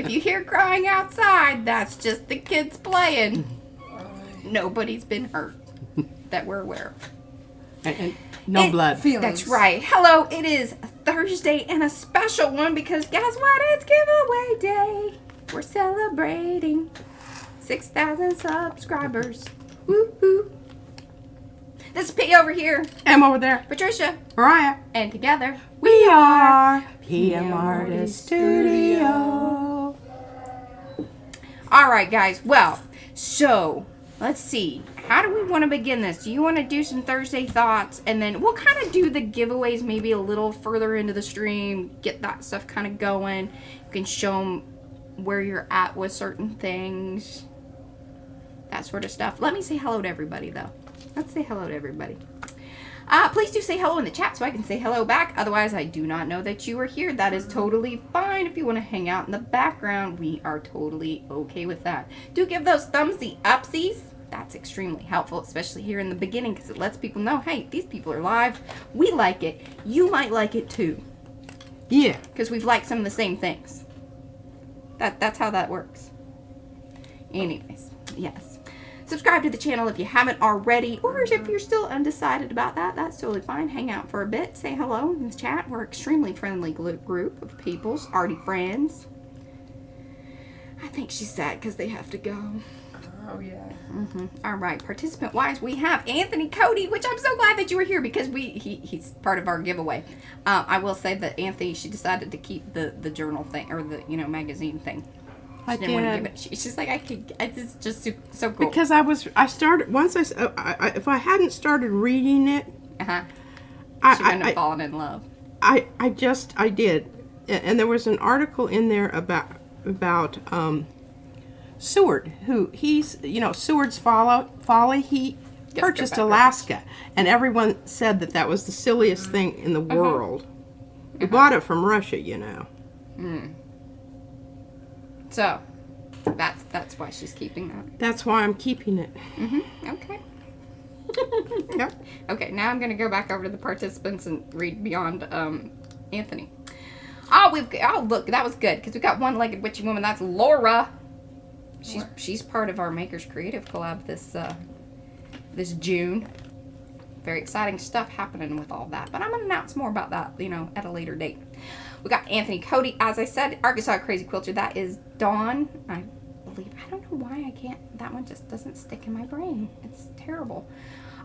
If you hear crying outside, that's just the kids playing. Nobody's been hurt that we're aware of. And no blood. Feelings. That's right. Hello, it is Thursday and a special one because guess what? It's giveaway day. We're celebrating 6,000 subscribers. Woo-hoo. This is P over here. Em over there. Patricia. Mariah. And together We are PM Artist Studio. All right, guys. Well, so let's see. How do we want to begin this? Do you want to do some Thursday thoughts? And then we'll kind of do the giveaways maybe a little further into the stream. Get that stuff kind of going. You can show them where you're at with certain things. That sort of stuff. Let me say hello to everybody, though. Let's say hello to everybody. Please do say hello in the chat so I can say hello back. Otherwise, I do not know that you are here. That is totally fine. If you want to hang out in the background, we are totally okay with that. Do give those thumbsy upsies. That's extremely helpful, especially here in the beginning, because it lets people know, hey, these people are live. We like it. You might like it too. Yeah. Because we've liked some of the same things. That's how that works. Anyways, yes. Subscribe to the channel if you haven't already, or if you're still undecided about that, that's totally fine. Hang out for a bit, say hello in the chat. We're an extremely friendly group of peoples, arty friends. I think she's sad because they have to go. Oh, yeah. All right, participant-wise, we have Anthony Cody, which I'm so glad that you were here because he's part of our giveaway. I will say that Anthony, she decided to keep the journal thing, or the, magazine thing. I She didn't want to did. give it. She's just like, it's just so cool. Because I started, once if I hadn't started reading it, She wouldn't have fallen in love. I did. And there was an article in there about Seward, who Seward's folly, he purchased Alaska, and everyone said that was the silliest thing in the world. He bought it from Russia, So, that's why she's keeping that. That's why I'm keeping it. Okay. Yep. Okay, now I'm going to go back over to the participants and read beyond Anthony. Oh, look, that was good, because we got one-legged witchy woman. That's Laura. She's part of our Makers Creative collab this June. Very exciting stuff happening with all that. But I'm going to announce more about that, at a later date. We got Anthony Cody, as I said, Arkansas Crazy Quilter. That is Dawn. I believe. I don't know why I can't. That one just doesn't stick in my brain. It's terrible.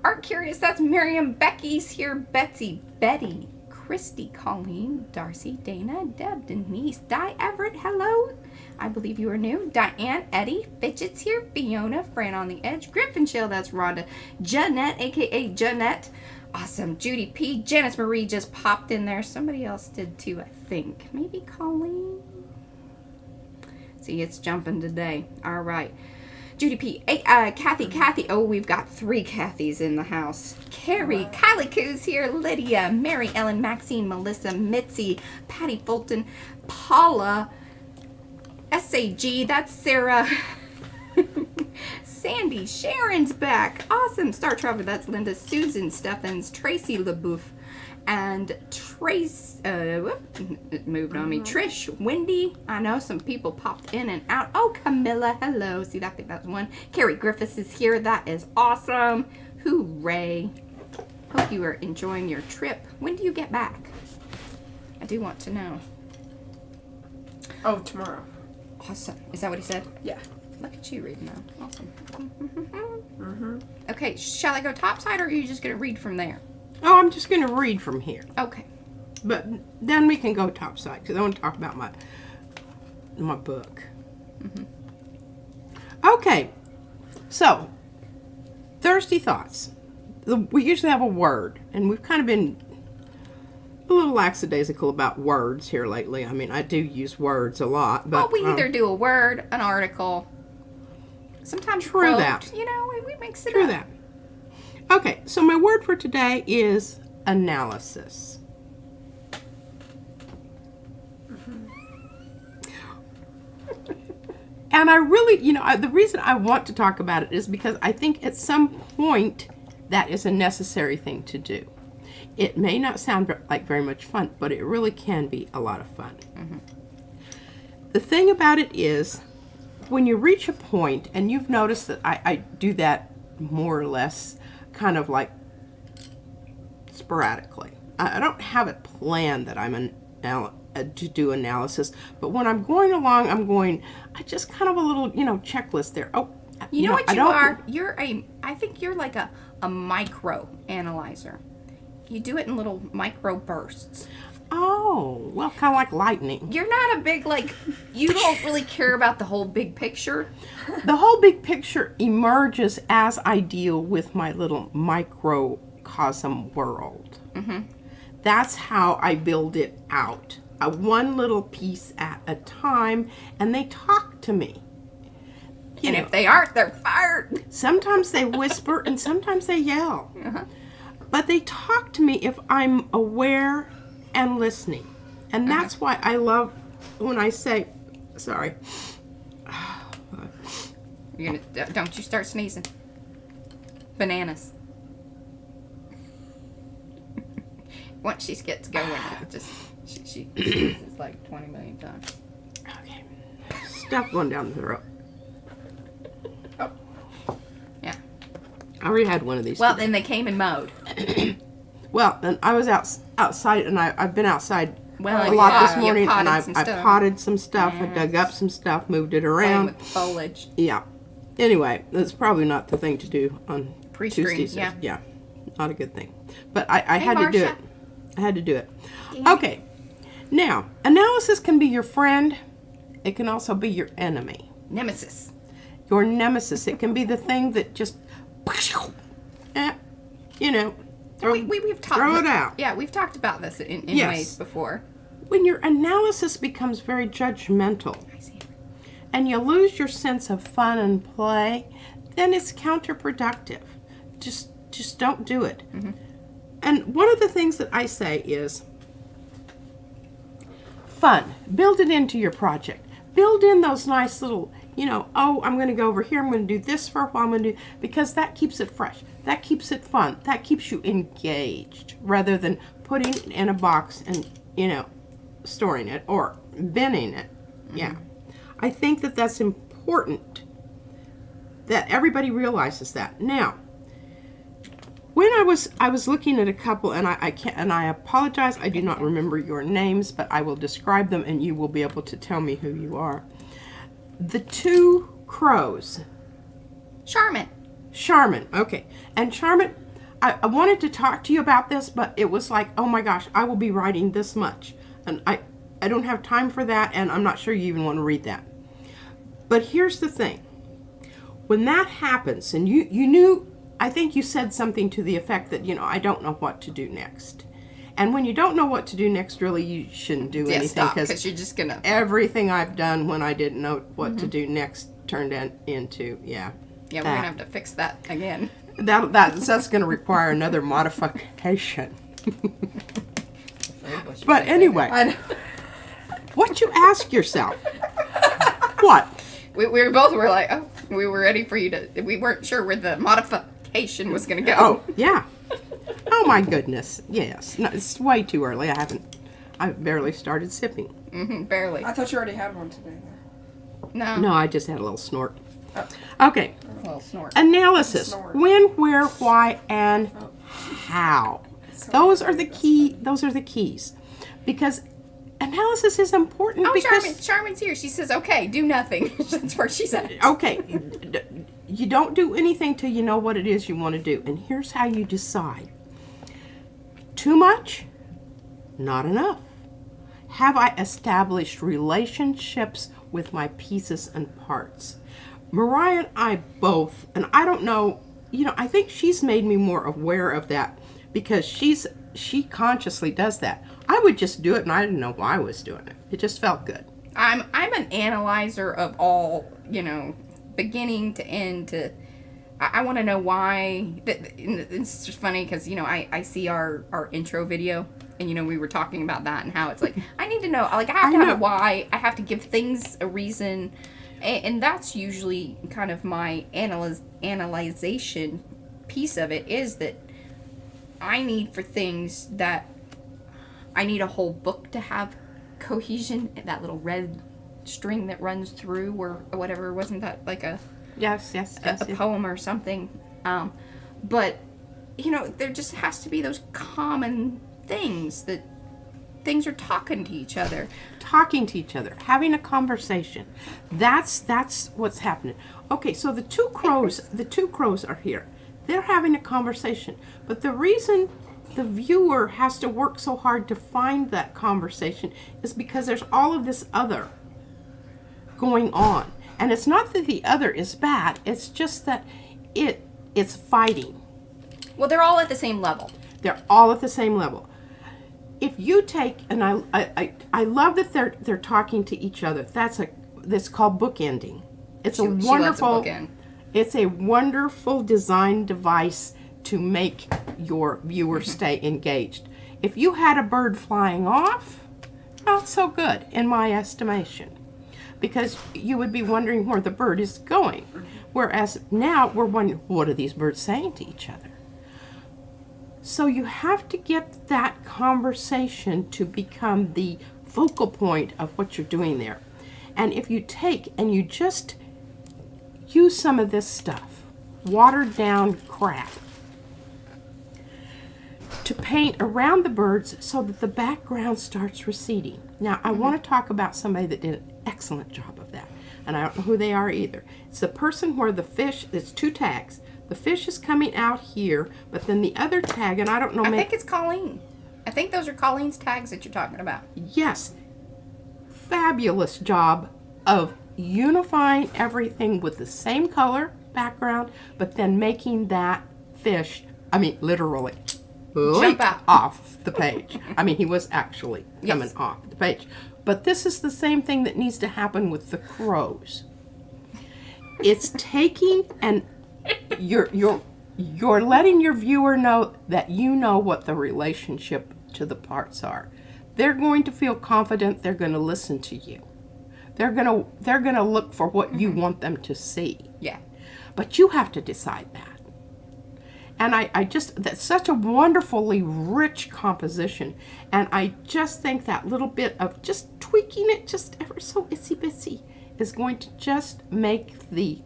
Art Curious. That's Miriam. Becky's here. Betsy. Betty. Christy. Colleen. Darcy. Dana. Deb. Denise. Di Everett. Hello. I believe you are new. Diane. Eddie. Fidget's here. Fiona. Fran on the Edge. Griffin Chill. That's Rhonda. Jeanette, a.k.a. Jeanette. Awesome. Judy P. Janice Marie just popped in there. Somebody else did too, I think. Maybe Colleen. See, it's jumping today. All right. Judy P. Kathy. Oh, we've got 3 Kathys in the house. Carrie. Kylie Coos here. Lydia. Mary Ellen. Maxine. Melissa. Mitzi. Patty Fulton. Paula. SAG. That's Sarah. Sandy, Sharon's back. Awesome. Star Traveler, that's Linda. Susan Steffens, Tracy LaBouffe, and Trace, it moved on me. Trish, Wendy. I know some people popped in and out. Oh, Camilla, hello. See, I think that's one. Carrie Griffiths is here. That is awesome. Hooray. Hope you are enjoying your trip. When do you get back? I do want to know. Oh, tomorrow. Awesome. Is that what he said? Yeah. Look at you reading that. Awesome. Okay, shall I go topside, or are you just going to read from there? Oh, I'm just going to read from here. Okay. But then we can go topside, because I want to talk about my book. Okay. So, Thursday Thoughts. We usually have a word, and we've kind of been a little lackadaisical about words here lately. I mean, I do use words a lot, but we either do a word, an article, sometimes true quote, that. We mix it True up. that. Okay, so my word for today is analysis. And I really, the reason I want to talk about it is because I think at some point that is a necessary thing to do. It may not sound like very much fun, but it really can be a lot of fun. the thing about it is, when you reach a point, and you've noticed that I do that more or less kind of like sporadically. I don't have it planned that I'm to do analysis, but when I'm going along, I just kind of a little, checklist there. Oh, You know what you are? I think you're like a micro analyzer. You do it in little micro bursts. Oh, well, kind of like lightning. You're not a big, you don't really care about the whole big picture. The whole big picture emerges as I deal with my little microcosm world. Mm-hmm. That's how I build it out. One little piece at a time, and they talk to me. And if they aren't, they're fired. Sometimes they whisper, and sometimes they yell. Uh-huh. But they talk to me if I'm aware and listening. And that's why I love when I say, sorry. Don't you start sneezing. Bananas. Once she gets going, it just she sneezes like 20 million times. Okay. Stuff going down the throat. Oh. Yeah. I already had one of these. Well, then they came in mode. Well, and I was outside, and I've been outside a Well, lot yeah, this morning, and I stuff. potted some stuff, I Yes. dug up some stuff, moved it Playing around. with foliage. Yeah. Anyway, that's probably not the thing to do on Pre-screen, Tuesdays. yeah. Yeah. Not a good thing. But I had to do Marcia. it. I had to do it. Yeah. Okay. Now, analysis can be your friend. It can also be your enemy. Nemesis. Your nemesis. It can be the thing that just, We've talked. throw it out. Yeah, we've talked about this in Yes. ways before. When your analysis becomes very judgmental I see. and you lose your sense of fun and play, then it's counterproductive. Just don't do it. Mm-hmm. And one of the things that I say is fun. Build it into your project. Build in those nice little, I'm going to go over here. I'm going to do this for a while. Because that keeps it fresh. That keeps it fun. That keeps you engaged rather than putting it in a box and, storing it or binning it. Mm-hmm. Yeah. I think that that's important that everybody realizes that. Now, when I was looking at a couple, and I apologize, I do not remember your names, but I will describe them, and you will be able to tell me who you are. The two crows. Charmin, okay. And Charmin, I wanted to talk to you about this, but it was like, oh my gosh, I will be writing this much, and I don't have time for that, and I'm not sure you even want to read that. But here's the thing. When that happens, and you knew, I think you said something to the effect that, I don't know what to do next. And when you don't know what to do next, really, you shouldn't do anything. Because you're just going to... Everything I've done when I didn't know what to do next turned into, Yeah, we're going to have to fix that again. That's going to require another modification. But anyway, I know. what you ask yourself? What? We were like, oh, we were ready for you to... We weren't sure where the modification was going to go. Oh, yeah. Oh, my goodness. Yes. No, it's way too early. I've barely started sipping. Mm-hmm, barely. I thought you already had one today. No. No, I just had a little snort. Oh. Okay. A little snort. Analysis. Snort. When, where, why, and how. Those are the keys. Because analysis is important Oh, because... Charmin's here. She says, okay, do nothing. That's where she's at. Okay. You don't do anything till you know what it is you want to do. And here's how you decide. Too much? Not enough. Have I established relationships with my pieces and parts? Mariah and I both, and I don't know, I think she's made me more aware of that because she consciously does that. I would just do it and I didn't know why I was doing it. It just felt good. I'm an analyzer of all, beginning to end. I want to know why. It's just funny because I see our intro video, and we were talking about that and how it's like I need to know. Like I have to have a why. I have to give things a reason, and that's usually kind of my analyzation piece of it is that I need for things that I need a whole book to have cohesion. That little red string that runs through or whatever. Wasn't that like a Yes. a poem or something? But there just has to be those common things that things are talking to each other. Talking to each other, having a conversation. That's what's happening. Okay, so the two crows are here. They're having a conversation. But the reason the viewer has to work so hard to find that conversation is because there's all of this other going on. And it's not that the other is bad, it's just that it's fighting. Well, they're all at the same level. They're all at the same level. If you take, and I love that they're talking to each other. That's called bookending. It's a wonderful. She loves a bookend. It's a wonderful design device to make your viewer stay engaged. If you had a bird flying off, not so good in my estimation, because you would be wondering where the bird is going. Whereas now we're wondering, what are these birds saying to each other? So you have to get that conversation to become the focal point of what you're doing there. And if you take and you just use some of this stuff, watered down crap, to paint around the birds so that the background starts receding. Now, I want to talk about somebody that did an excellent job of that. And I don't know who they are either. It's the person where the fish, it's two tags. The fish is coming out here, but then the other tag, and I don't know. I think it's Colleen. I think those are Colleen's tags that you're talking about. Yes. Fabulous job of unifying everything with the same color background, but then making that fish, literally, leap out. off the page. He was actually coming Yes. off the page. But this is the same thing that needs to happen with the crows. It's taking and you're letting your viewer know that you know what the relationship to the parts are. They're going to feel confident. They're going to listen to you. They're going to look for what you want them to see. Yeah. But you have to decide that. And that's such a wonderfully rich composition. And I just think that little bit of just tweaking it just ever so itsy bitsy is going to just make the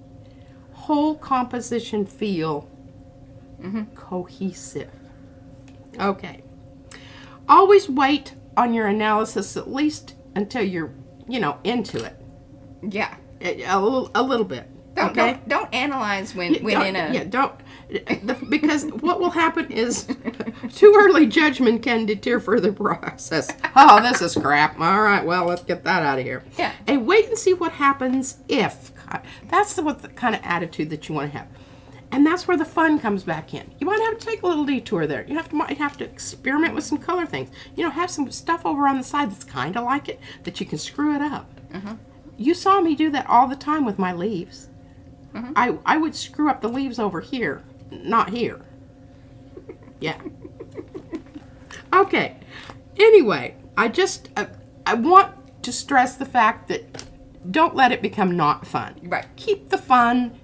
whole composition feel cohesive. Okay. Always wait on your analysis at least until you're, into it. Yeah. A little bit. Don't analyze Because what will happen is too early judgment can deter further process. Oh, this is crap. All right, well, let's get that out of here. Yeah. And wait and see what happens if. That's the kind of attitude that you want to have. And that's where the fun comes back in. You might have to take a little detour there. You might have to experiment with some color things. Have some stuff over on the side that's kind of like it, that you can screw it up. You saw me do that all the time with my leaves. I would screw up the leaves over here, not here. Yeah. Okay. Anyway, I want to stress the fact that don't let it become not fun. Right. Keep the fun,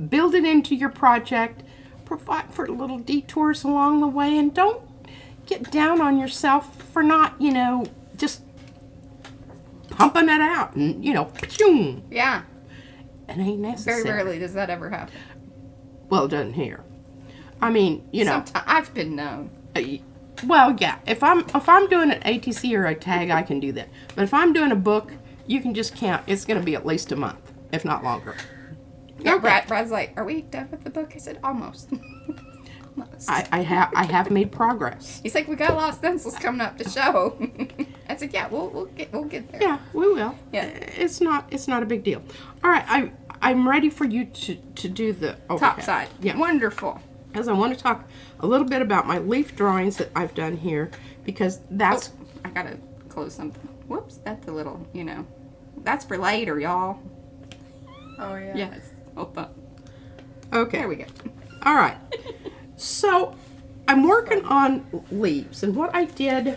build it into your project, provide for little detours along the way, and don't get down on yourself for not, just pumping it out and, pshoo. Yeah. It ain't necessary. Very rarely does that ever happen. Well, it doesn't here. Sometimes I've been known. Well, yeah. If I'm doing an ATC or a tag, I can do that. But if I'm doing a book, you can just count. It's going to be at least a month, if not longer. Yeah, Okay. Brad's like, "Are we done with the book?" I said, "Almost." Almost. I have made progress. He's like, "We got a lot of stencils coming up to show." I said, "Yeah, we'll get there." Yeah, we will. Yeah. It's not a big deal. All right, I'm ready for you to do the overhead. Top side. Yeah. Wonderful. As I want to talk a little bit about my leaf drawings that I've done here, because that's I gotta close something. Whoops, that's a little, that's for later, y'all. Oh, yeah. Yes. Hold on. okay. There we go. All right. So I'm working on leaves, and what I did.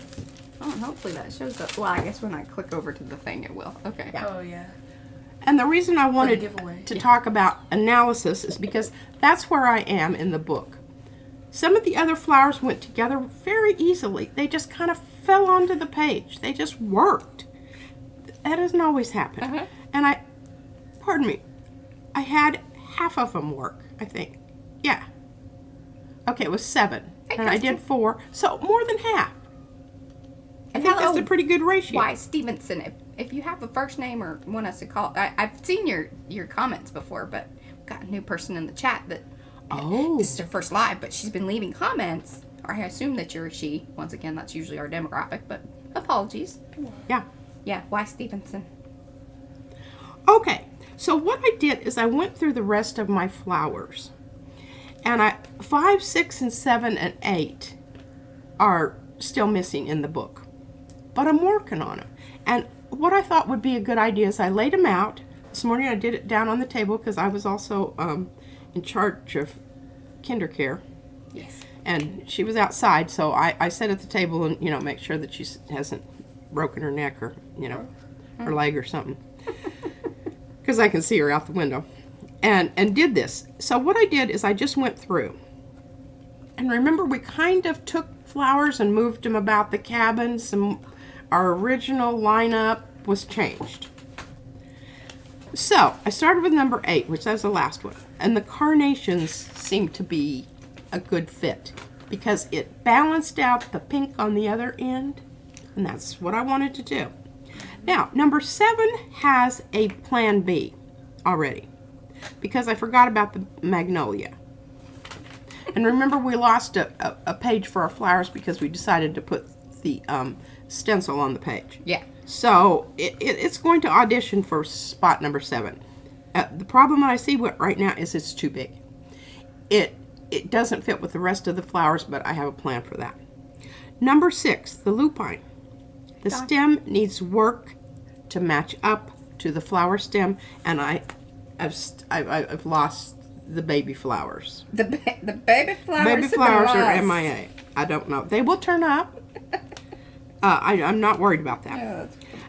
Oh, and hopefully that shows up. Well, I guess when I click over to the thing, it will. Okay. Oh, yeah. And the reason I wanted giveaway. to talk about analysis is because that's where I am in the book. Some of the other flowers went together very easily. They just kind of fell onto the page. They just worked. that doesn't always happen. Uh-huh. And pardon me, I had half of them work, I think. Yeah. Okay, it was 7. And I did 4. So more than half. I think that's a pretty good ratio. Why, Stevenson, if you have a first name or want us to call, I've seen your comments before, but we've got a new person in the chat that this is her first live, but she's been leaving comments, or I assume that you're a she. Once again, that's usually our demographic, but apologies. Yeah. Yeah, why Stevenson? Okay, so what I did is I went through the rest of my flowers. And 5, 6, and 7, and 8 are still missing in the book. But I'm working on them. And what I thought would be a good idea is I laid them out. This morning I did it down on the table because I was also in charge of kinder care. Yes. And she was outside, so I sat at the table and, make sure that she hasn't broken her neck or, her leg or something. Because I can see her out the window. And did this. So what I did is I just went through. And remember, we kind of took flowers and moved them about the cabin. Our original lineup was changed. So I started with number 8, which was the last one. And the carnations seemed to be a good fit because it balanced out the pink on the other end. And that's what I wanted to do. Now, number 7 has a plan B already, because I forgot about the magnolia. And remember, we lost a page for our flowers because we decided to put the stencil on the page. Yeah. So it's going to audition for spot number 7. The problem I see right now is it's too big. It doesn't fit with the rest of the flowers, but I have a plan for that. Number 6, the lupine. The stem needs work to match up to the flower stem, and I've lost the baby flowers. The baby flowers. Baby flowers are lost. MIA. I don't know. They will turn up. I'm not worried about that. Yeah,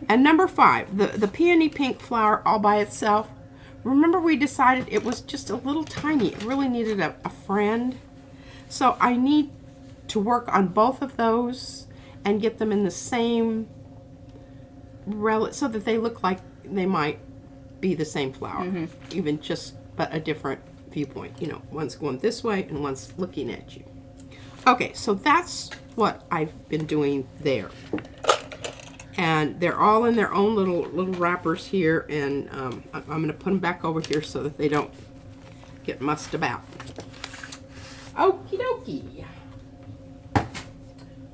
And number 5, the peony pink flower all by itself. Remember, we decided it was just a little tiny. It really needed a friend. So I need to work on both of those and get them in the same so that they look like they might be the same flower, even but a different viewpoint. One's going this way and one's looking at you. Okay, so that's what I've been doing there. And they're all in their own little wrappers here, and I'm going to put them back over here so that they don't get mussed about. Okie dokie.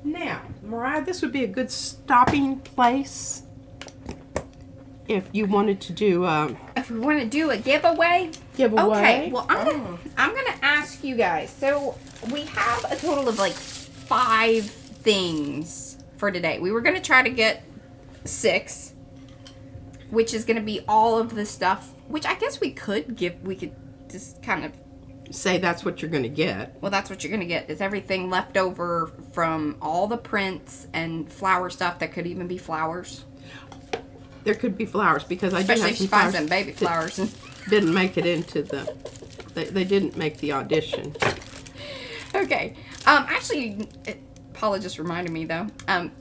Now, Mariah, this would be a good stopping place if you wanted to do if we want to do a giveaway. Okay, well, I'm gonna ask you guys. So we have a total of like 5 things for today. We were gonna try to get 6, which is gonna be all of the stuff. Which I guess we could just kind of say that's what you're gonna get. Well, that's what you're gonna get. Is everything left over from all the prints and flower stuff that could even be flowers. There could be flowers because I especially do have if she some finds flowers them baby flowers and didn't make it into the. They didn't make the audition. Okay. Actually, Paula just reminded me though.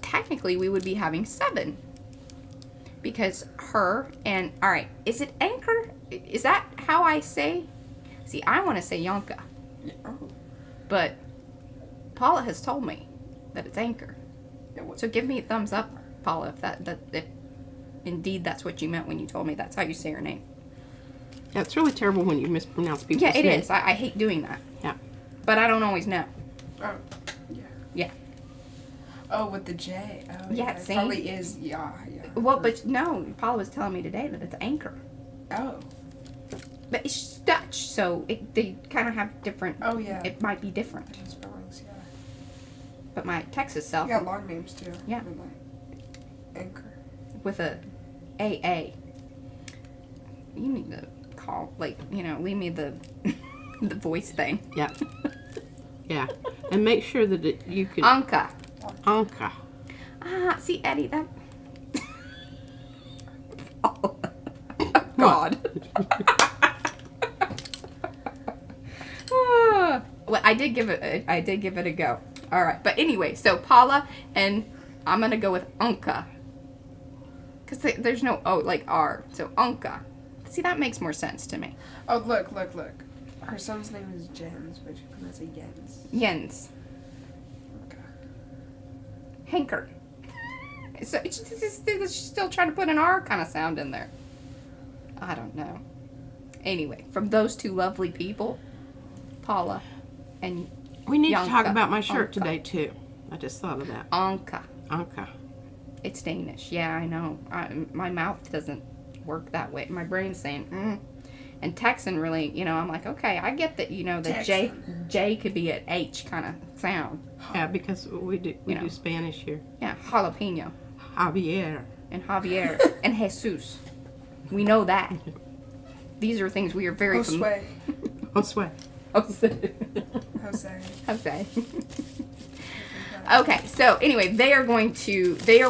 Technically, we would be having 7 because her and all right. Is it Anchor? Is that how I say? See, I want to say Yonka, but Paula has told me that it's Anchor. So give me a thumbs up, Paula, if indeed that's what you meant when you told me that's how you say her name. Yeah, it's really terrible when you mispronounce people's names. Yeah, it is. I hate doing that. Yeah. But I don't always know. Oh, yeah. Yeah. Oh, with the J. Oh, Yeah, it see? probably is. Yeah. Well, but no, Paula was telling me today that it's Anchor. Oh. But it's Dutch, so they kind of have different. Oh, yeah. It might be different. Spellings, yeah. But my Texas self. You got long names too. Yeah. Like Anchor. With a AA. You need to call, leave me the the voice thing. Yeah. Yeah. And make sure that you can. Anka. Anka. See, Eddie, that. Oh, God. Well, I did give it a go. All right, but anyway, so Paula and I'm gonna go with Anka. Because there's no O, like R. So Anka. See, that makes more sense to me. Oh, look. Her son's name is Jens, but you pronounce it Jens. Jens. Okay. Henker. So she's still trying to put an R kind of sound in there. I don't know. Anyway, from those two lovely people, Paula and We need to talk Janka. about my shirt Anka. today too. I just thought of that. Anka. Anka. It's Danish. Yeah, I know. My mouth doesn't work that way. My brain's saying, And Texan really, I'm like, okay, I get that, the J could be an H kind of sound. Yeah, because we do Spanish here. Yeah, jalapeno. Javier. And Javier. And Jesus. We know that. These are things we are very familiar. Josue. Josue. Jose. Jose. Okay, so anyway, they are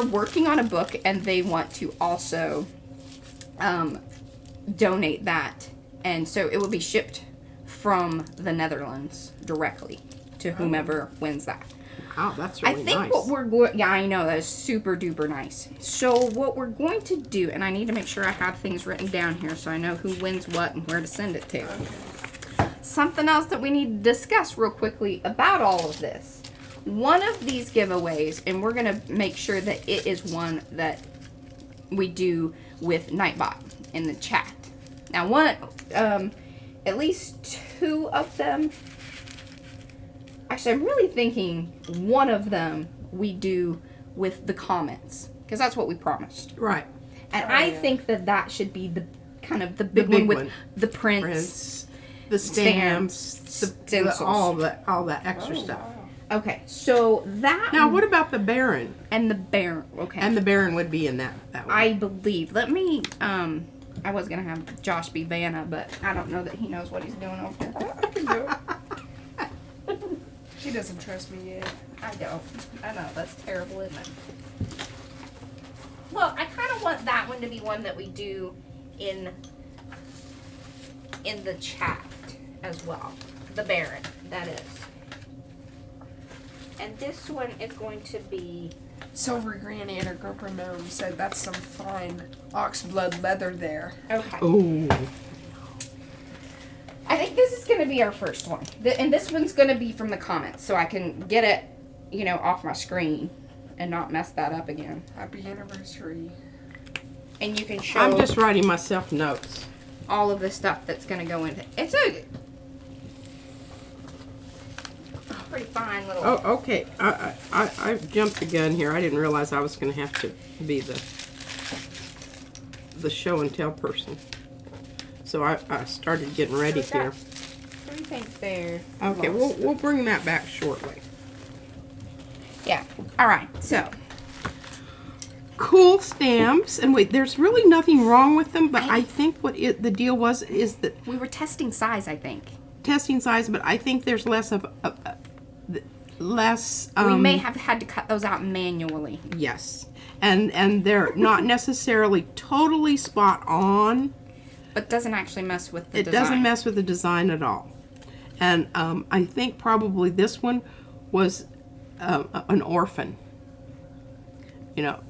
working on a book, and they want to also donate that. And so it will be shipped from the Netherlands directly to whomever wins that. Wow, that's really nice. I think what we're going... Yeah, I know. That is super duper nice. So what we're going to do... And I need to make sure I have things written down here so I know who wins what and where to send it to. Something else that we need to discuss real quickly about all of this. One of these giveaways, and we're going to make sure that it is one that we do with Nightbot in the chat. Now, at least two of them... Actually, I'm really thinking one of them we do with the comments, because that's what we promised. Right. And I think that should be the kind of the big one with the prints, the stamps, stencils. all that extra stuff. Wow. Okay, so that... Now, what about the Baron? And the Baron, okay. And the Baron would be in that one. I believe. Let me, I was going to have Josh be Vanna, but I don't know that he knows what he's doing over there. I can do it. She doesn't trust me yet. I don't. I know, that's terrible, isn't it? Well, I kind of want that one to be one that we do in the chat as well. The Baron, that is. And this one is going to be... Silver Granny and her GoPro gnome said that's some fine oxblood leather there. Okay. Ooh. I think this is going to be our first one. And this one's going to be from the comments, so I can get it, off my screen and not mess that up again. Happy anniversary. And you can show I'm just writing myself notes. all of the stuff that's going to go into it. It's a pretty fine little... Oh, okay. I jumped the gun here. I didn't realize I was going to have to be the show and tell person. So I started getting ready here. What do you think there? Okay, we'll bring that back shortly. Yeah. All right. So Cool stamps, and wait, there's really nothing wrong with them, but I think what the deal was is that we were testing size, I think. testing size, but I think there's less of less. We may have had to cut those out manually. Yes, and they're not necessarily totally spot on. But doesn't actually mess with the It design. doesn't mess with the design at all. And I think probably this one was an orphan.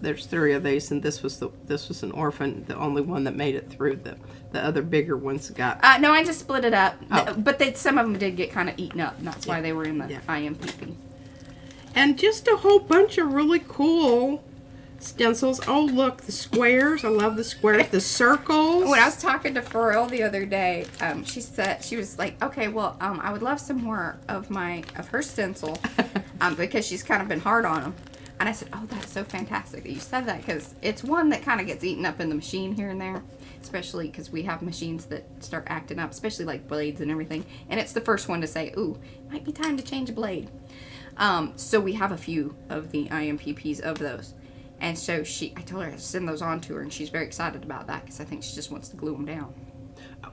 There's 3 of these, and this was an orphan, the only one that made it through. The other bigger ones got. No, I just split it up. Oh. But some of them did get kind of eaten up, and that's why they were in the IMPP. And just a whole bunch of really cool stencils. Oh, look, the squares. I love the squares. The circles. When I was talking to Pharrell the other day, she said, she was like, okay, well, I would love some more of her stencil, because she's kind of been hard on them. And I said, oh, that's so fantastic that you said that, because it's one that kind of gets eaten up in the machine here and there, especially because we have machines that start acting up, especially like blades and everything. And it's the first one to say, ooh, might be time to change a blade. So we have a few of the IMPPs of those. And so I told her to send those on to her, and she's very excited about that because I think she just wants to glue them down.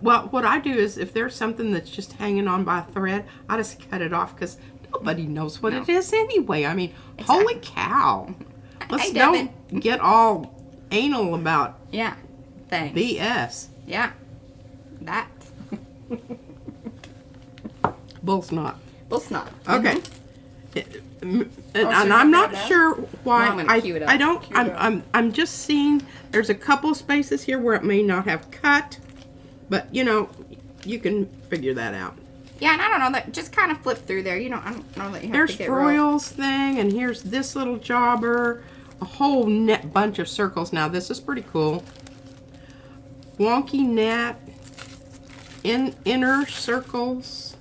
Well, what I do is if there's something that's just hanging on by a thread, I just cut it off because nobody knows what it is anyway. I mean, holy cow. Let's don't get all anal about Thanks. BS. Yeah. That. Bull snot. Bull snot. Okay. And so I'm you're not doing that? sure why. Well, I'm gonna cue it up. I don't. Cue it up. I'm just seeing. There's a couple spaces here where it may not have cut, but you know, you can figure that out. Yeah, and I don't know that. Just kind of flip through there. You know, I don't know that you have Here's to get real. Froyle's thing, and here's this little jobber. A whole net bunch of circles. Now this is pretty cool. Wonky net. Inner circles.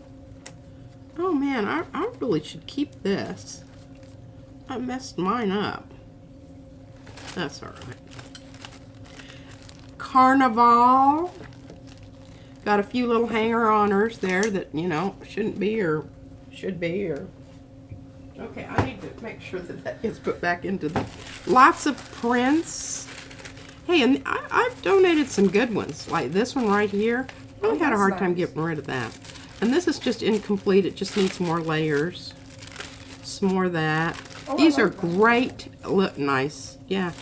Oh man, I really should keep this. I messed mine up. That's all right. Carnival. Got a few little hanger-oners there that, you know, shouldn't be or should be or... Okay, I need to make sure that that gets put back into the... Lots of prints. Hey, and I've donated some good ones, like this one right here. I really had a that's hard time nice. getting rid of that. And this is just incomplete. It just needs more layers. Some more of that. Oh, I These are like that. great. Look nice. Yeah.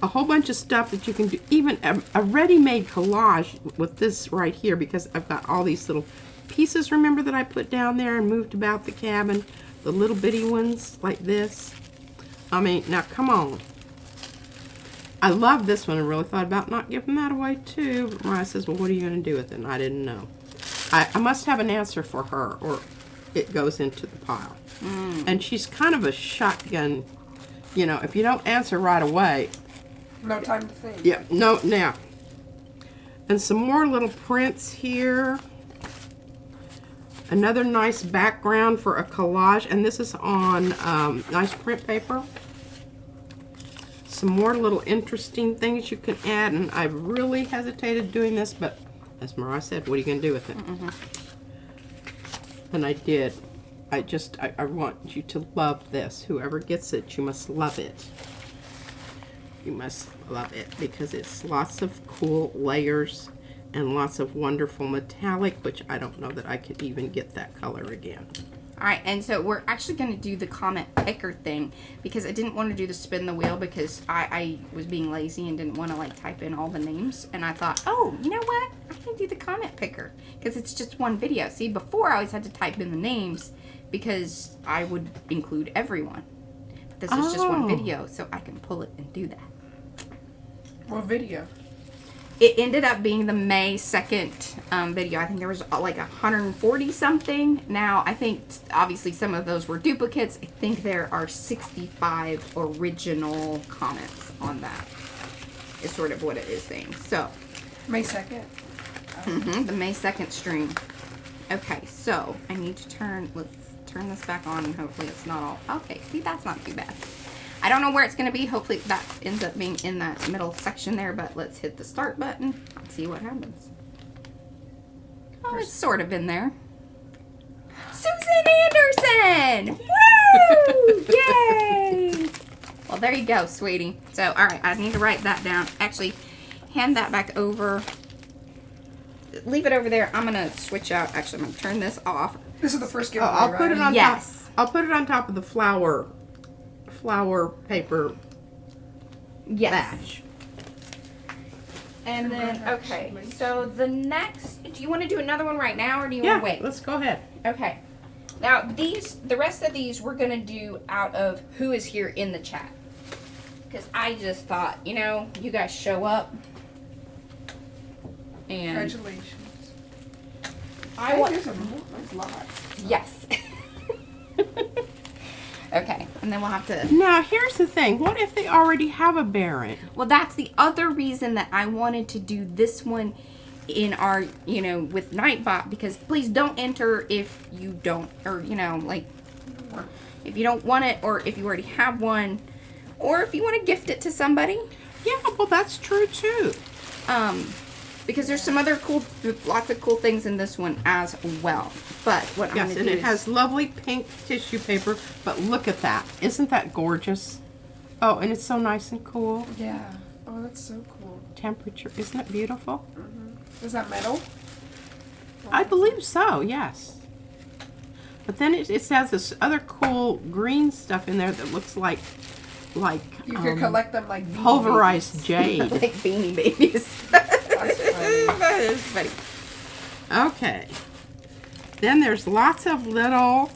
A whole bunch of stuff that you can do. Even a ready-made collage with this right here, because I've got all these little pieces, remember, that I put down there and moved about the cabin. The little bitty ones like this. I mean, now come on. I love this one and really thought about not giving that away too. But Mariah says, well, what are you going to do with it? And I didn't know. I must have an answer for her or it goes into the pile. And she's kind of a shotgun. You know, if you don't answer right away. No time to think. Yeah, no, now. And some more little prints here. Another nice background for a collage. And this is on nice print paper. Some more little interesting things you can add. And I really hesitated doing this, but as Mariah said, what are you going to do with it? And I did. I want you to love this. Whoever gets it, you must love it. You must love it because it's lots of cool layers and lots of wonderful metallic, which I don't know that I could even get that color again. All right, and so we're actually going to do the comment picker thing because I didn't want to do the spin the wheel because I was being lazy and didn't want to like type in all the names. And I thought, oh, you know what? I can do the comment picker because it's just one video. See, before I always had to type in the names because I would include everyone. But this is just one Oh. video, so I can pull it and do that. What video? It ended up being the May 2nd video. I think there was like 140 something. Now, I think obviously some of those were duplicates. I think there are 65 original comments on that. Is sort of what it is saying. So, May 2nd. the May 2nd stream. Okay, so I need to let's turn this back on and hopefully it's not all, okay, see, that's not too bad. I don't know where it's going to be. Hopefully that ends up being in that middle section there, but let's hit the start button and see what happens. Oh, it's sort of in there. Susan Anderson! Woo! Yay! Well, there you go, sweetie. So, all right, I need to write that down. Actually, hand that back over. Leave it over there. I'm going to switch out. Actually, I'm going to turn this off. This is the first giveaway, I'll put it on Yes. top. I'll put it on top of the flower paper Yes. batch. And then, okay, so the next, do you want to do another one right now or do you Yeah, want to wait? let's go ahead. Okay. Now, the rest of these we're going to do out of who is here in the chat. Because I just thought, you know, you guys show up. And Congratulations. I want, There's lots. yes. Okay, and then we'll have to, Now, here's the thing. What if they already have a Baron? well, that's the other reason that I wanted to do this one in our, you know, with Nightbot, because please don't enter if you don't, or, you know, like, if you don't want it, or if you already have one, or if you want to gift it to somebody. Yeah, well, that's true, too. Because there's some other lots of cool things in this one as well. But what I'm Yes, going to and do it is, has lovely pink tissue paper, but look at that. Isn't that gorgeous? Oh, and it's so nice and cool. Yeah. Oh, that's so cool. Temperature, isn't it beautiful? Is that metal? I believe so, yes. But then it has this other cool green stuff in there that looks like You could collect them like Beanie pulverized jade. like Beanie Babies. That's funny. That is funny. Okay. Then there's lots of little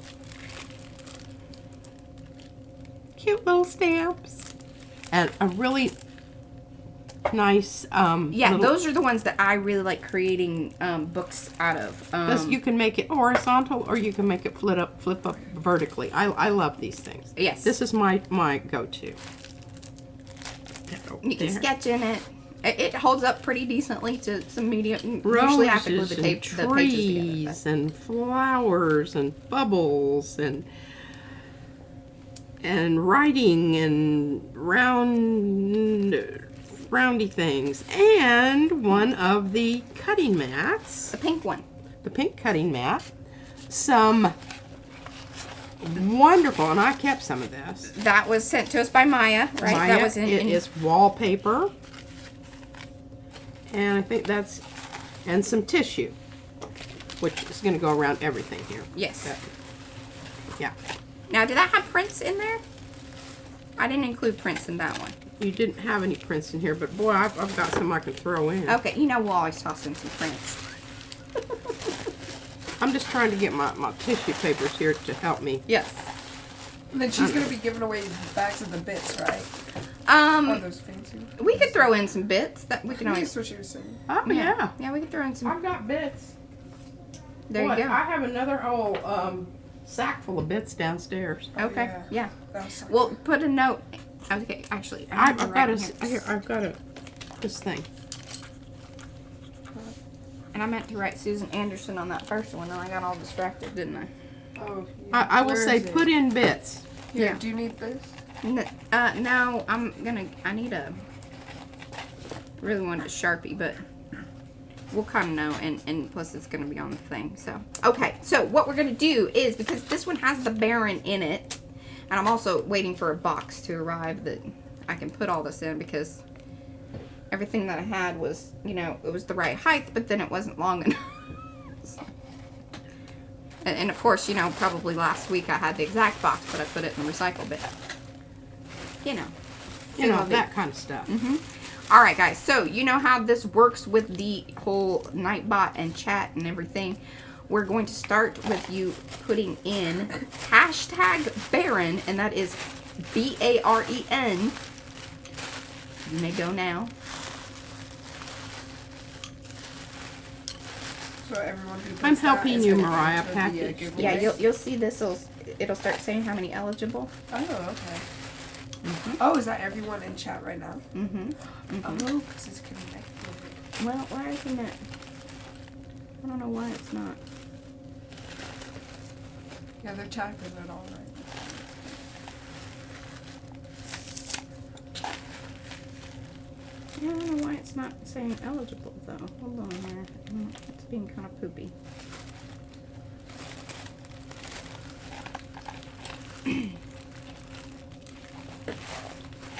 cute little stamps. And a really nice Yeah, little, those are the ones that I really like creating books out of. you can make it horizontal or you can make it flip up vertically. I love these things. Yes. This is my go-to. You can sketch in it. It holds up pretty decently to some medium. Usually I have to glue Roses the and pages together. trees and flowers and bubbles and writing and roundy things, and one of the cutting mats, The pink one. the pink cutting mat, some wonderful, and I kept some of this. That was sent to us by Maya, right? Maya, That was it is wallpaper, and I think that's, and some tissue, which is going to go around everything here. Yes. Yeah. Now, did that have prints in there? I didn't include prints in that one. You didn't have any prints in here, but boy, I've got some I can throw in. Okay, you know we'll always toss in some prints. I'm just trying to get my tissue papers here to help me. Yes. And then she's gonna be giving away backs of the bits, right? Oh, those fancy. We could throw in some bits that we can That's always. what she was saying. Oh, yeah. Yeah, we could throw in some. I've got bits. There Boy, you go. I have another whole sack full of bits downstairs. Okay. yeah. Yeah. That was so We'll put a note. Okay, actually, I've have it got right here. I've got this thing. And I meant to write Susan Anderson on that first one, and I got all distracted, didn't I? Oh, I will Where say is it? put in bits. Here, Yeah. do you need this? No, I need a, really wanted a Sharpie, but we'll kind of know, and plus it's going to be on the thing, so. Okay, so what we're going to do is, because this one has the Baron in it, and I'm also waiting for a box to arrive that I can put all this in, because everything that I had was, you know, it was the right height, but then it wasn't long enough. And of course, you know, probably last week I had the exact box, but I put it in the recycle bin. You know. You know, that kind of stuff. All right, guys. So you know how this works with the whole Nightbot and chat and everything. We're going to start with you putting in hashtag Baron, and that is BAREN. You may go now. So everyone who I'm does that helping is you, gonna Mariah, enter the, package. giveaway. Yeah, you'll see this. It'll start saying how many eligible. Oh, okay. Oh, is that everyone in chat right now? Oh, because it's connected. Well, why isn't it? I don't know why it's not. Yeah, they're typing it all right. Yeah, I don't know why it's not saying eligible though. Hold on there. It's being kind of poopy.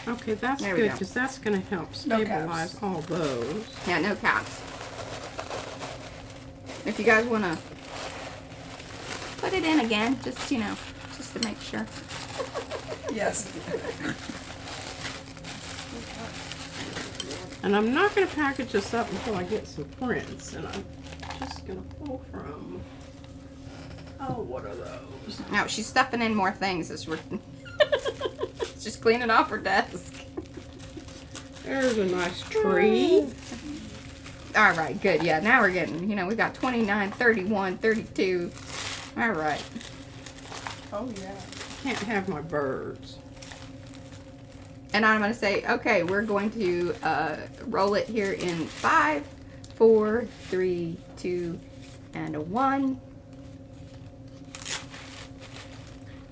Okay, that's There we good go. because that's going to help No stabilize caps. all those. Yeah, no caps. If you guys want to put it in again, just, you know, just to make sure. Yes. And I'm not going to package this up until I get some prints. And I'm just going to pull from, oh, what are those? No, she's stuffing in more things. It's just cleaning off her desk. There's a nice tree. All right, good. Yeah, now we're getting, you know, we got 29, 31, 32. All right. Oh, yeah. Can't have my birds. And I'm going to say, okay, we're going to roll it here in 5, 4, 3, 2, and a 1.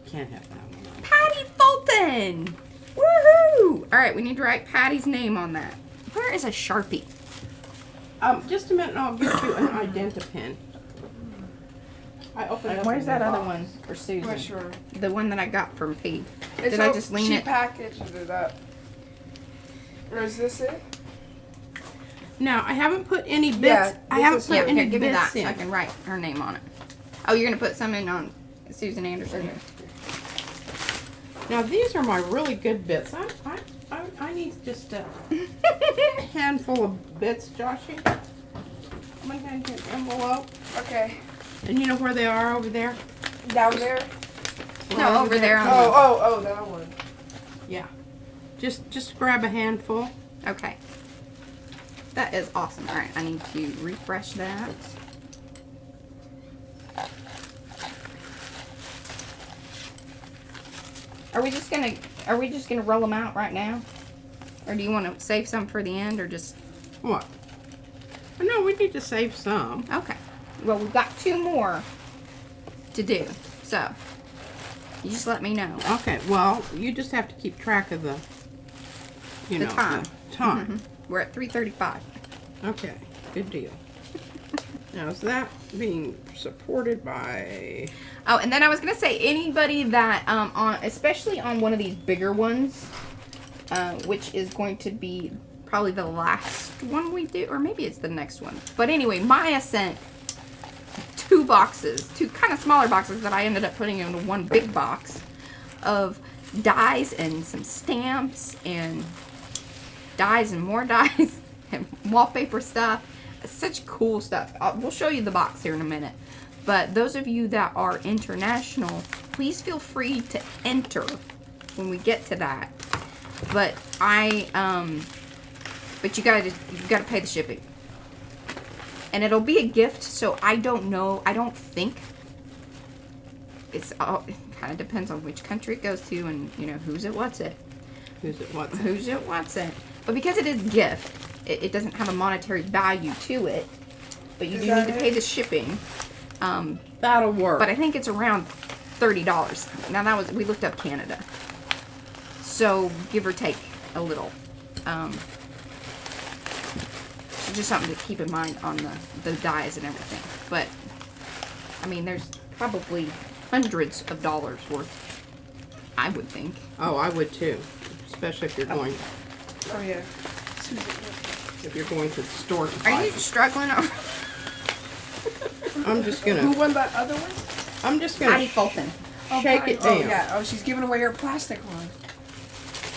Can't have that one. Patty Fulton! Woohoo! All right, we need to write Patty's name on that. Where is a Sharpie? Just a minute and I'll get you an identi-pen. I opened up Where's in that the other box. one for Susan? Which one? The one that I got from P. It's Did I just lean she it? packaged it up. Or is this it? Now, I haven't put any bits. Yeah, I haven't this put is Yeah, any here, give me that bits so I in. can write her name on it. Oh, you're going to put some in on Susan Anderson. Now, these are my really good bits. I need just a handful of bits, Joshy. I'm going to hand you an envelope. Okay. And you know where they are over there? Down there? No, over there on Oh, that one. Yeah. Just grab a handful. Okay. That is awesome. All right, I need to refresh that. Are we just gonna roll them out right now? Or do you want to save some for the end, or just... What? No, we need to save some. Okay. Well, we've got 2 more to do. So, you just let me know. Okay, well, you just have to keep track of the, you know, time. the time. We're at 3:35. Okay, good deal. Now, is that being supported by... Oh, and then I was gonna say, anybody that especially on one of these bigger ones, which is going to be probably the last one we do, or maybe it's the next one. But anyway, Maya sent 2 boxes, 2 kind of smaller boxes that I ended up putting into one big box of dies and some stamps and dies and more dies and wallpaper stuff. Such cool stuff. We'll show you the box here in a minute. But those of you that are international, please feel free to enter when we get to that. But but you gotta pay the shipping. And it'll be a gift, so I don't know. I don't think it kind of depends on which country it goes to, and you know who's it, what's it. Who's it, what's it? Who's it, what's it. But because it is a gift, it doesn't have a monetary value to it. But you do need to pay the shipping. That'll work. But I think it's around $30. Now we looked up Canada. So give or take a little. So just something to keep in mind on the dies and everything. But I mean, there's probably hundreds of dollars worth, I would think. Oh, I would too. Especially if you're going... Oh, yeah. If you're going to the store to buy Are you them. struggling over? I'm just Who gonna... won that other one? I'm just Arty gonna Fulton. shake it Oh, down. yeah. Oh, she's giving away her plastic one.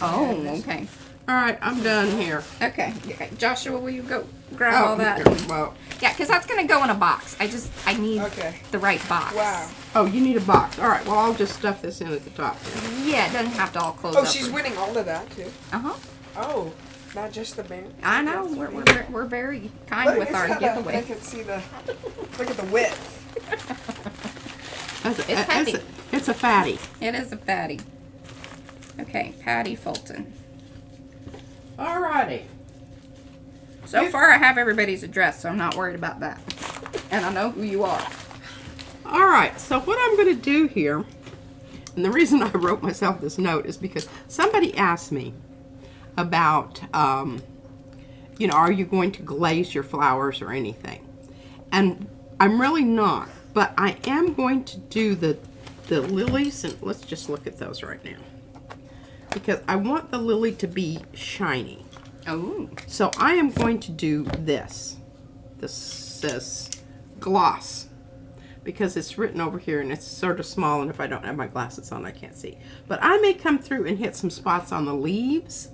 Oh, okay. Alright, I'm done here. Okay. Joshua, will you go grab all that? Well, Yeah, because that's going to go in a box. I need the right box. Wow. oh, you need a box. Alright, well, I'll just stuff this in at the top then. Yeah, it doesn't have to all close Oh, up. she's winning all of that, too. Uh-huh. Oh, not just the band. I know. We're very kind Look, with it's our kinda- I giveaway. can see the... Look at the width. It's heavy. It's a fatty. It is a fatty. Okay, Patty Fulton. Alrighty. So far, I have everybody's address, so I'm not worried about that. And I know who you are. Alright, so what I'm going to do here, and the reason I wrote myself this note is because somebody asked me about, you know, are you going to glaze your flowers or anything? And I'm really not, but I am going to do the lilies, and let's just look at those right now. Because I want the lily to be shiny. Oh. So I am going to do this. This says gloss. Because it's written over here and it's sort of small, and if I don't have my glasses on I can't see. But I may come through and hit some spots on the leaves.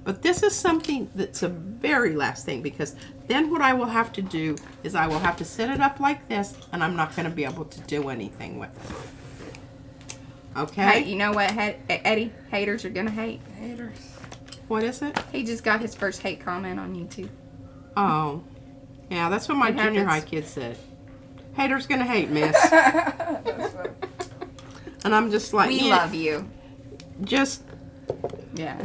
But this is something that's a very last thing, because then what I will have to do is I will have to set it up like this, and I'm not going to be able to do anything with it. Okay? Hey, you know what, Eddie? Haters are gonna hate. Haters. What is it? He just got his first hate comment on YouTube. Oh. Yeah, that's what my It junior high happens. kid said. Haters gonna hate, miss. That's fine. And I'm just like, We yeah, love you. just, Yeah.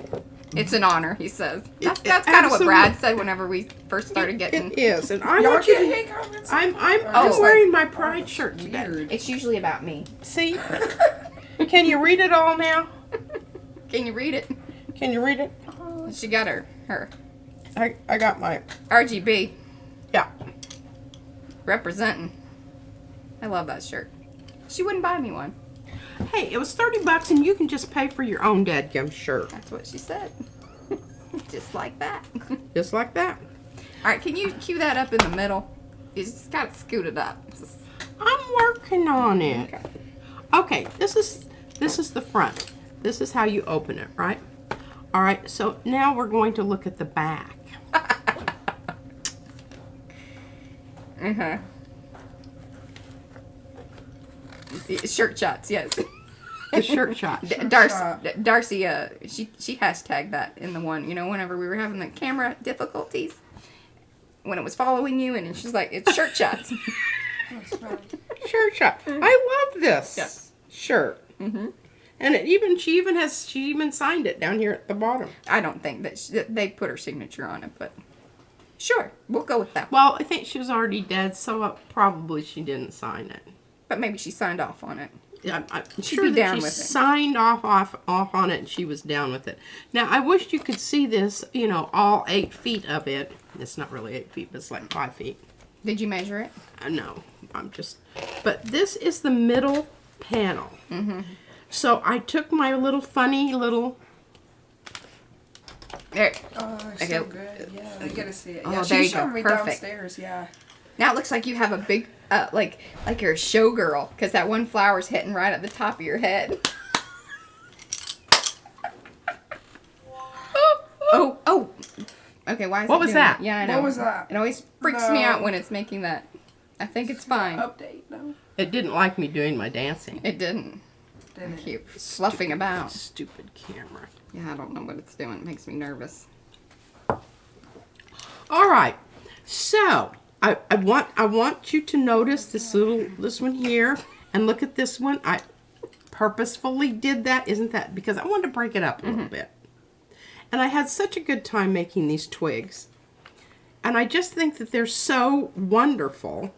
It's an honor, he says. That's It- kind of what absolutely. Brad said whenever we first started getting... it is. And I Y'all want you get to, hate comments? I'm Oh. wearing my pride shirt today. Weird. It's usually about me. See? Can you read it all now? Can you read it? Can you read it? She got her I got my, RGB yeah. representing. I love that shirt. She wouldn't buy me one. Hey, it was $30 and you can just pay for your own dadgum shirt. That's what she said. Just like that. Just like that. All right, can you cue that up in the middle? You just got to scoot it up. I'm working on it. Okay. Okay, this is the front. This is how you open it, right? All right, so now we're going to look at the back. Shirt shots, yes. The shirt shot. Darcy, she hashtagged that in the one, whenever we were having the camera difficulties. When it was following you, and she's like, it's shirt shots. Shirt shot. I love this shirt. Mm-hmm. And she even signed it down here at the bottom. I don't think that they put her signature on it, but sure, we'll go with that. Well, I think she was already dead, so probably she didn't sign it. But maybe she signed off on it. Yeah, I'm She'd sure be that down she with it. signed off on it, and she was down with it. Now, I wish you could see this, all 8 feet of it. It's not really 8 feet, but it's like 5 feet. Did you measure it? No, but this is the middle panel. Mm-hmm. So I took my funny little. There. Oh, it's so good. Yeah, I gotta see it. Oh, Yeah, there she's you go. showing me Perfect. downstairs. Yeah. Now it looks like you have a big, like you're a showgirl, because that one flower's hitting right at the top of your head. Oh. Okay, why is What it was doing that? Yeah, I know. What was that? It always freaks me No. out when it's making that. I think it's fine. Update. No. It didn't like me doing my dancing. It didn't. Didn't. Keep fluffing about. Stupid camera. Yeah, I don't know what it's doing. It makes me nervous. All right, so I want you to notice this one here, and look at this one. I purposefully did that, isn't that? Because I wanted to break it up a little bit, and I had such a good time making these twigs, and I just think that they're so wonderful,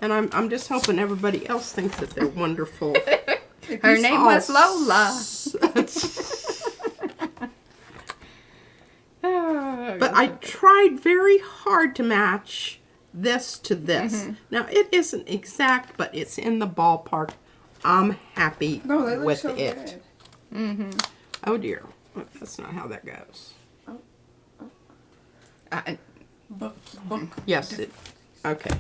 and I'm just hoping everybody else thinks that they're wonderful. Her name was Lola. But I tried very hard to match this to this. Now, it isn't exact, but it's in the ballpark. I'm happy No, they look with so it. good. Oh, dear. That's not how that goes. Book. Yes. Okay.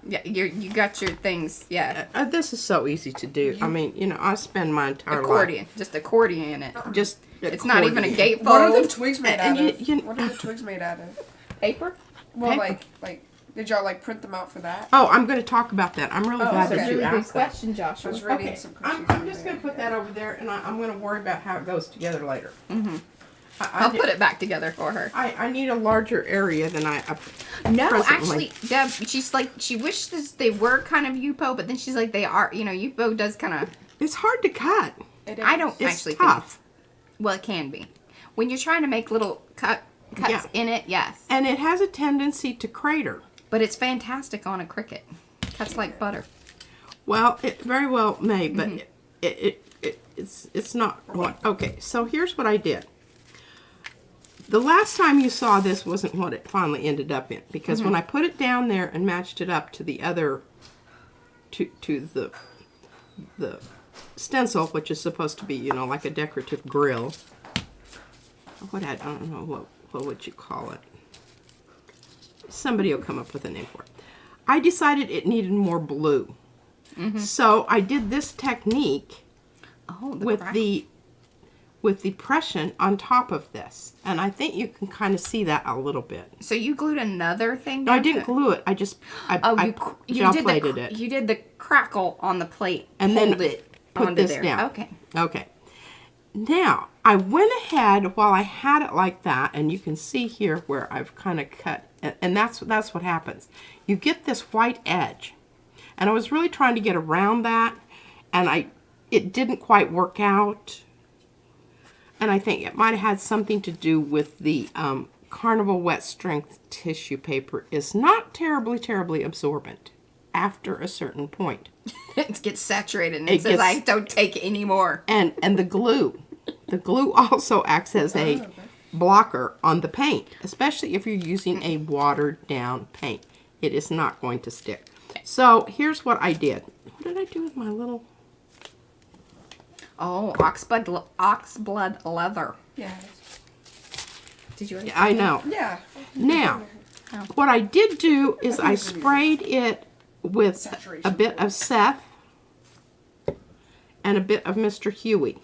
Yeah, you got your things. Yeah, This is so easy to do. I mean, I spend my entire accordion, just accordion it. Just It's not even a gatefold. What are the twigs made And out of? you- What are the twigs made out of? Paper. Well, Paper. like, did y'all print them out for that? Oh, I'm going to talk about that. I'm really glad okay. that you Really good asked that. question, I Joshua. was reading Okay, some I'm questions. just going to put that over there, and I'm going to worry about how it goes together later. I'll put it back together for her. I need a larger area than I No, presently. actually, Deb, she's like, she wishes they were kind of Yupo, but then she's like, they are, Yupo does kind of, It's hard to cut. I don't It's actually tough. well, it can be. When you're trying to make little cuts Yeah. in it, yes. And it has a tendency to crater. But it's fantastic on a Cricut. Cuts like butter. Well, it very well may, but it's not what. Okay, so here's what I did. The last time you saw this wasn't what it finally ended up in, because when I put it down there and matched it up to the other, to the stencil, which is supposed to be, like a decorative grill. I don't know what would you call it. Somebody will come up with a name for it. I decided it needed more blue, so I did this technique with the pressing on top of this, and I think you can kind of see that a little bit. So you glued another thing No, I down to didn't it? glue it. I just you gel did plated it. You did the crackle on the plate. And then hold it put onto this there. down. Okay. Okay. Now, I went ahead while I had it like that, and you can see here where I've kind of cut, and that's what happens. You get this white edge, and I was really trying to get around that, and it didn't quite work out, and I think it might have had something to do with the Carnival Wet Strength tissue paper is not terribly absorbent after a certain point. It gets saturated and It it says, gets- I don't take any more. And the glue also acts as a blocker on the paint, especially if you're using a watered down paint. It is not going to stick. So here's what I did. What did I do with my little? Oh, oxblood leather. Yeah. Did you already I know. Yeah. Now, what I did do is I sprayed it with a Saturation. bit of Seth and a bit of Mr. Huey.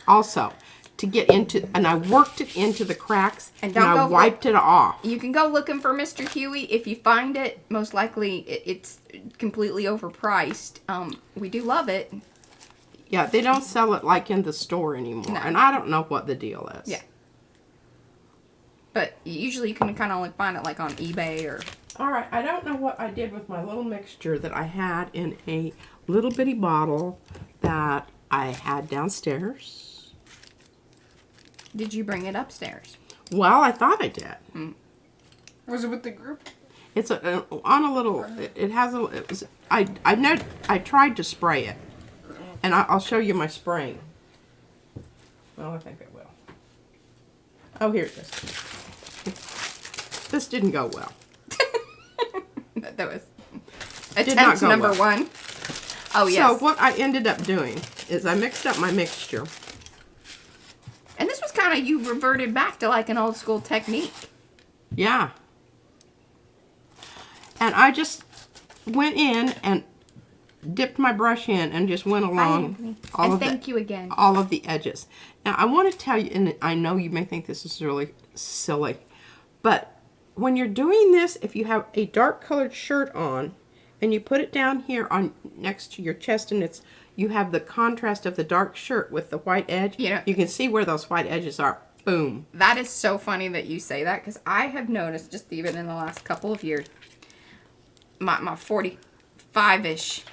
Also, to get into, and I worked it into the cracks, And and don't I go wiped it off. You can go looking for Mr. Huey. If you find it, most likely it's completely overpriced. We do love it. Yeah, they don't sell it like in the store anymore. No. And I don't know what the deal is. Yeah. But usually you can kind of like find it like on eBay or... All right, I don't know what I did with my little mixture that I had in a little bitty bottle that I had downstairs. Did you bring it upstairs? Well, I thought I did. Was it with the group? It's on a little. It has a. It was. I tried to spray it, and I'll show you my spraying. Well, I think I will. Oh, here it is. This didn't go well. That was Did not attempt go number well. 1. Oh, yes. So what I ended up doing is I mixed up my mixture. And this was kind of, you reverted back to like an old school technique. Yeah. And I just went in and dipped my brush in and just went along And thank you again. all of the edges. Now I want to tell you, and I know you may think this is really silly, but when you're doing this, if you have a dark colored shirt on and you put it down here on next to your chest and you have the contrast of the dark shirt with the white edge, Yeah. you can see where those white edges are. Boom. That is so funny that you say that, because I have noticed just even in the last couple of years, my 45-ish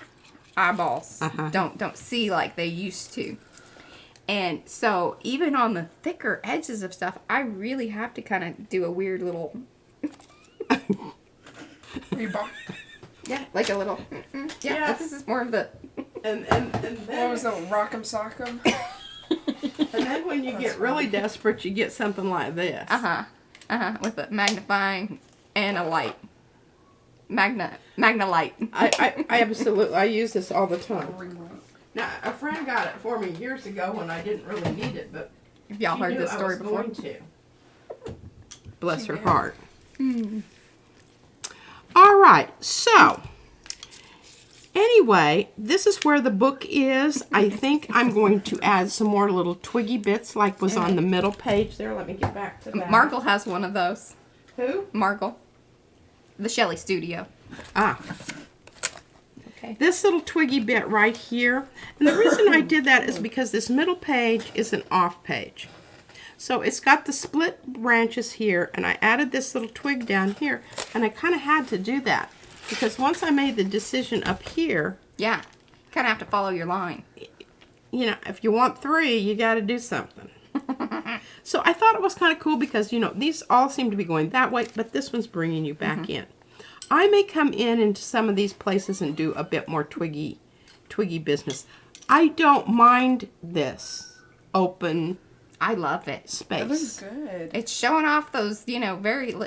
eyeballs don't see like they used to. And so even on the thicker edges of stuff, I really have to kind of do a weird little... Reebok. Yeah, like a little... Yeah. This is more of the... And What then, was the Rock'em Sock'em? and then when you get really desperate, you get something like this. with a magnifying and a light. Magna light. I absolutely, I use this all the time. Ring light. Now, a friend got it for me years ago when I didn't really need it, but If y'all she heard knew this I story was before. going to. Bless her did. heart. All right, so anyway, this is where the book is. I think I'm going to add some more little twiggy bits like was on the middle page there. Let me get back to that. Margle has one of those. Who? Margle. The Shelley Studio. Ah. Okay. This little twiggy bit right here. And the reason I did that is because this middle page is an off page. So it's got the split branches here, and I added this little twig down here, and I kind of had to do that. Because once I made the decision up here, Yeah. Kind of have to follow your line. you know, if you want 3, you got to do something. So I thought it was kind of cool because, you know, these all seem to be going that way, but this one's bringing you back in. I may come in into some of these places and do a bit more twiggy business. I don't mind this open I love it. That looks space. good. It's showing off those, you know,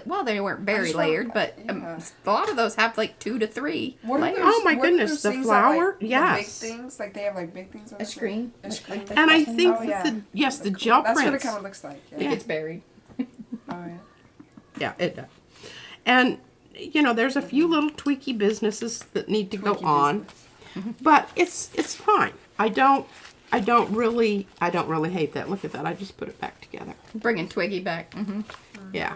well, they weren't very just want- layered, but yeah. a lot of those have like 2 to 3 What are layers. those, Oh my what are goodness, those the things flower? That, like, Yes. The big things, like they have like big things on A the screen? A screen. And I think Oh, that yeah. the gel That's what it prints. kind of looks like. I think Yeah. it's buried. Oh yeah. Yeah, it does. And, you know, there's a few little tweaky businesses that need to go Tweaky on. But it's fine. I don't really hate that. Look at that. I just put it back together. Bringing Twiggy back. Yeah.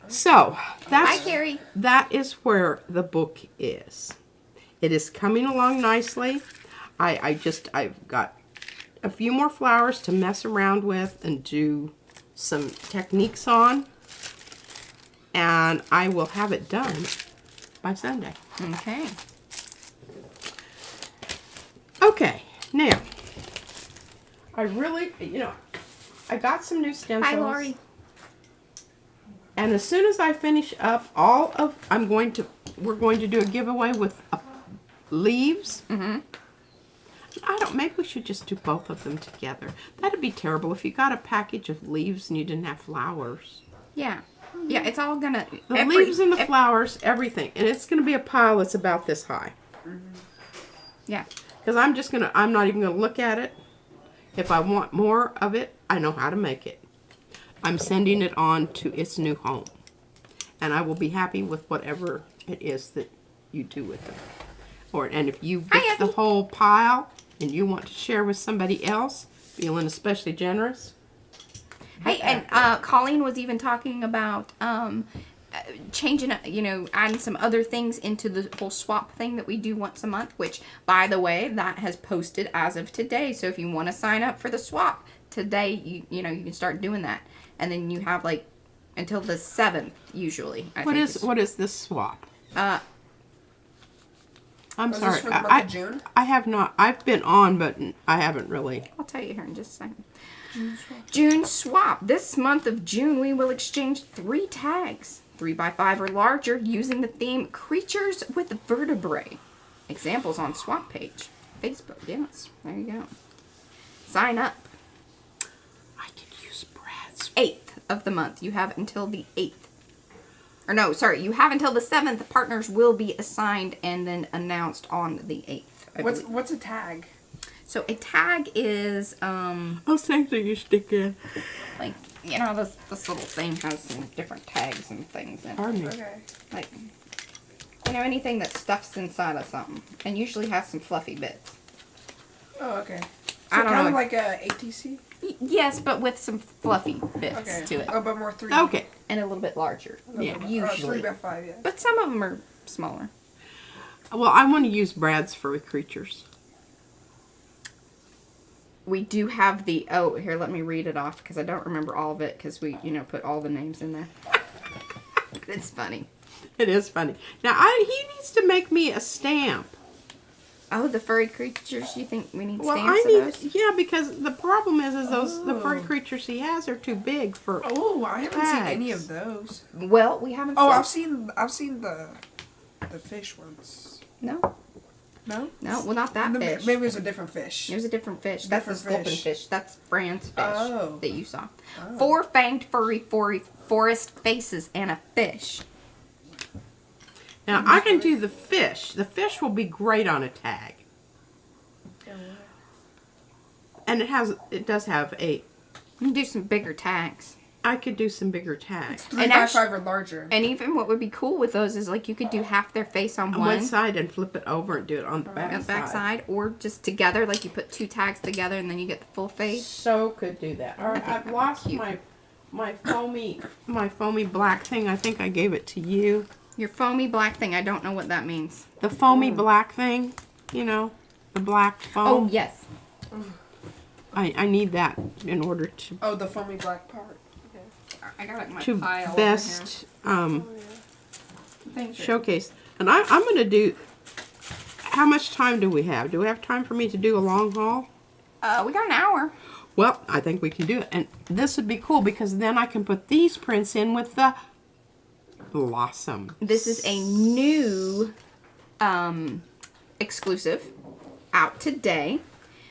So, Hi, Carrie. that is where the book is. It is coming along nicely. I've got a few more flowers to mess around with and do some techniques on. And I will have it done by Sunday. Okay. Okay, now, I really, you know, I got some new stencils. Hi, Lori. And as soon as I finish up we're going to do a giveaway with leaves. Maybe we should just do both of them together. That'd be terrible if you got a package of leaves and you didn't have flowers. Yeah. Yeah, it's all gonna... The leaves and the flowers, everything. And it's going to be a pile that's about this high. Yeah. Because I'm not even going to look at it. If I want more of it, I know how to make it. I'm sending it on to its new home. And I will be happy with whatever it is that you do with them. And if you get the whole pile and you want to share with somebody else, feeling especially generous. Hey, and Colleen was even talking about changing, adding some other things into the whole swap thing that we do once a month, which, by the way, that has posted as of today. So if you want to sign up for the swap today, you can start doing that. And then you have like until the 7th usually. What is this swap? I'm Was sorry. this for the month of June? I have not. I've been on, but I haven't really. I'll tell you here in just a second. June swap. This month of June, we will exchange 3 tags, 3x5 or larger, using the theme Creatures with Vertebrae. Examples on swap page. Facebook, yes. There you go. Sign up. I could use Brad's. 8th of the month. You have until the 8th. Or no, sorry. You have until the 7th. Partners will be assigned and then announced on the 8th. What's a tag? So a tag is Those things that you stick in. like this little thing has some different tags and things in it. Pardon me. Okay. Like anything that stuffs inside of something, and usually has some fluffy bits. Oh, okay. So I don't kind know. of like a ATC. Yes, but with some fluffy bits Okay. to it, Oh, but more 3. Okay. and a little bit larger. Yeah. Usually. 3x5, yeah. But some of them are smaller. Well, I want to use Brad's furry creatures. We do have the here. Let me read it off because I don't remember all of it because we put all the names in there. It's funny. It is funny. Now, he needs to make me a stamp. Oh, the furry creatures. You think we need Well, stamps I need, of those? yeah, because the problem is the furry creatures he has are too big for. Oh, I haven't seen any tags. of those. Well, we haven't. Oh, seen- I've seen the fish ones. No, No? well, not that fish. Maybe it was a different fish. There's a different fish. That's the Different sculpin fish. fish. That's Fran's fish Oh. that you saw. Oh. 4-fanged furry forest faces and a fish. Now, I can do the fish. The fish will be great on a tag. And it does have You can do some bigger tags. I could do some bigger tags. 3x5 or larger. And even what would be cool with those is like you could do half their face on On one side and flip it over and do it on the back, on the back side, or just together, like you put 2 tags together and then you get the full face. So could do that. All right, I've lost cute. my foamy black thing. I think I gave it to you. Your foamy black thing, I don't know what that means. The foamy black thing, the black foam. Oh, yes. I need that in order to Oh, the foamy black part. I got it in my to pile best over here. showcase. And I'm going to do. How much time do we have? Do we have time for me to do a long haul? We got an hour. Well, I think we can do it. And this would be cool because then I can put these prints in with the blossom. This is a new exclusive out today.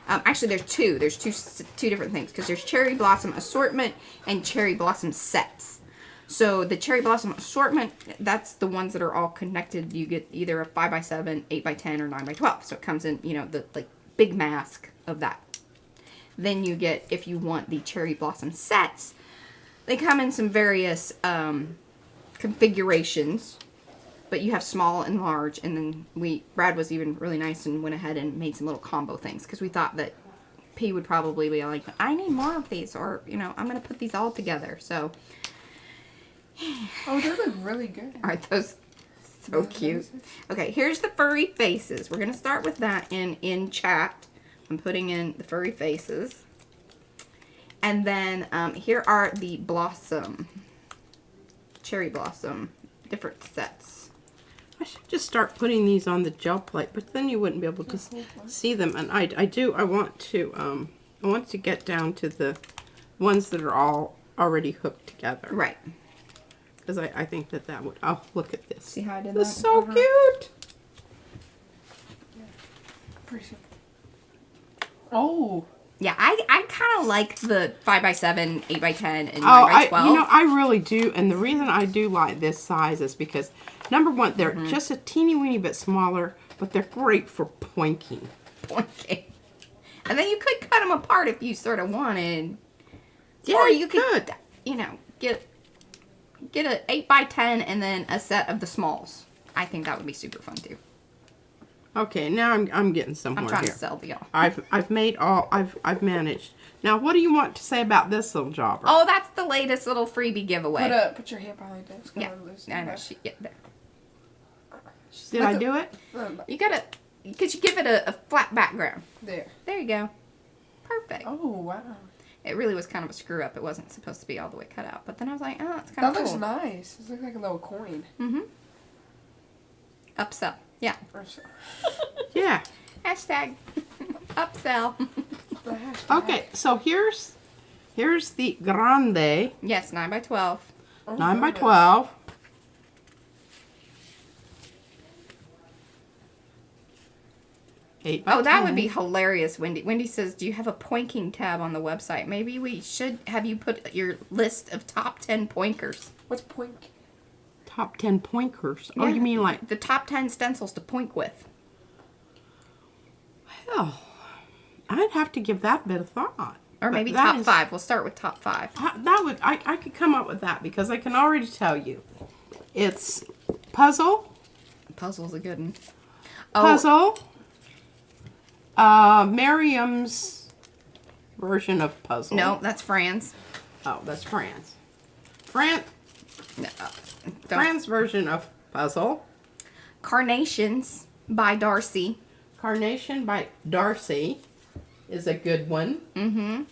Actually, there's two. There's two different things because there's Cherry Blossom Assortment and Cherry Blossom Sets. So the Cherry Blossom Assortment, that's the ones that are all connected. You get either a 5x7, 8x10, or 9x12. So it comes in, the like big mask of that. Then you get, if you want the Cherry Blossom Sets, they come in some various configurations. But you have small and large, and then Brad was even really nice and went ahead and made some little combo things because we thought that P would probably be like, I need more of these, or I'm gonna put these all together. So, Oh, they look really good. aren't those so cute? Okay, here's the furry faces. We're gonna start with that in chat. I'm putting in the furry faces, and then here are the cherry blossom different sets. I should just start putting these on the gel plate, but then you wouldn't be able to see them. And I want to get down to the ones that are all already hooked together. Right. Because I think that would. Oh, look at this. See how I did This that? is so cute. Pretty. Oh. Yeah, I kind of like the 5x7, 8x10, and 9x12. I really do. And the reason I do like this size is because, number one, they're just a teeny weeny bit smaller, but they're great for pointing. Okay. And then you could cut them apart if you sort of wanted. Yeah, or you you could, get an 8x10 and then a set of the smalls. I think that would be super fun too. Okay, now I'm getting somewhere I'm trying here. to sell to y'all. I've managed. Now, what do you want to say about this little jobber? Oh, that's the latest little freebie giveaway. Put your hand behind it. Yeah, I know. There. Did I do it? You gotta, because you give it a flat background. There. There you go. Perfect. Oh, wow. It really was kind of a screw up. It wasn't supposed to be all the way cut out. But then I was like, oh, that's kind of That cool. looks nice. It looks like a little coin. Mm-hmm. Upsell. Yeah. Yeah. Hashtag upsell. Okay, so here's the grande. Yes, 9 by 12. 9 by 12. Oh, that would be hilarious, Wendy. Wendy says, do you have a poinking tab on the website? Maybe we should have you put your list of top 10 poinkers. What's poink? Top 10 poinkers. Oh, Yeah. you mean like... The top 10 stencils to point with. Hell, I'd have to give that a bit of thought. Or But maybe that top is- 5. We'll start with top 5. I could come up with that because I can already tell you. It's puzzle. Puzzle's a good one. Oh, Puzzle. Miriam's version of puzzle. no, that's Fran's. Oh, that's Fran's. No, don't. Fran's version of puzzle. Carnations by Darcy. Carnation by Darcy is a good one. Mm-hmm.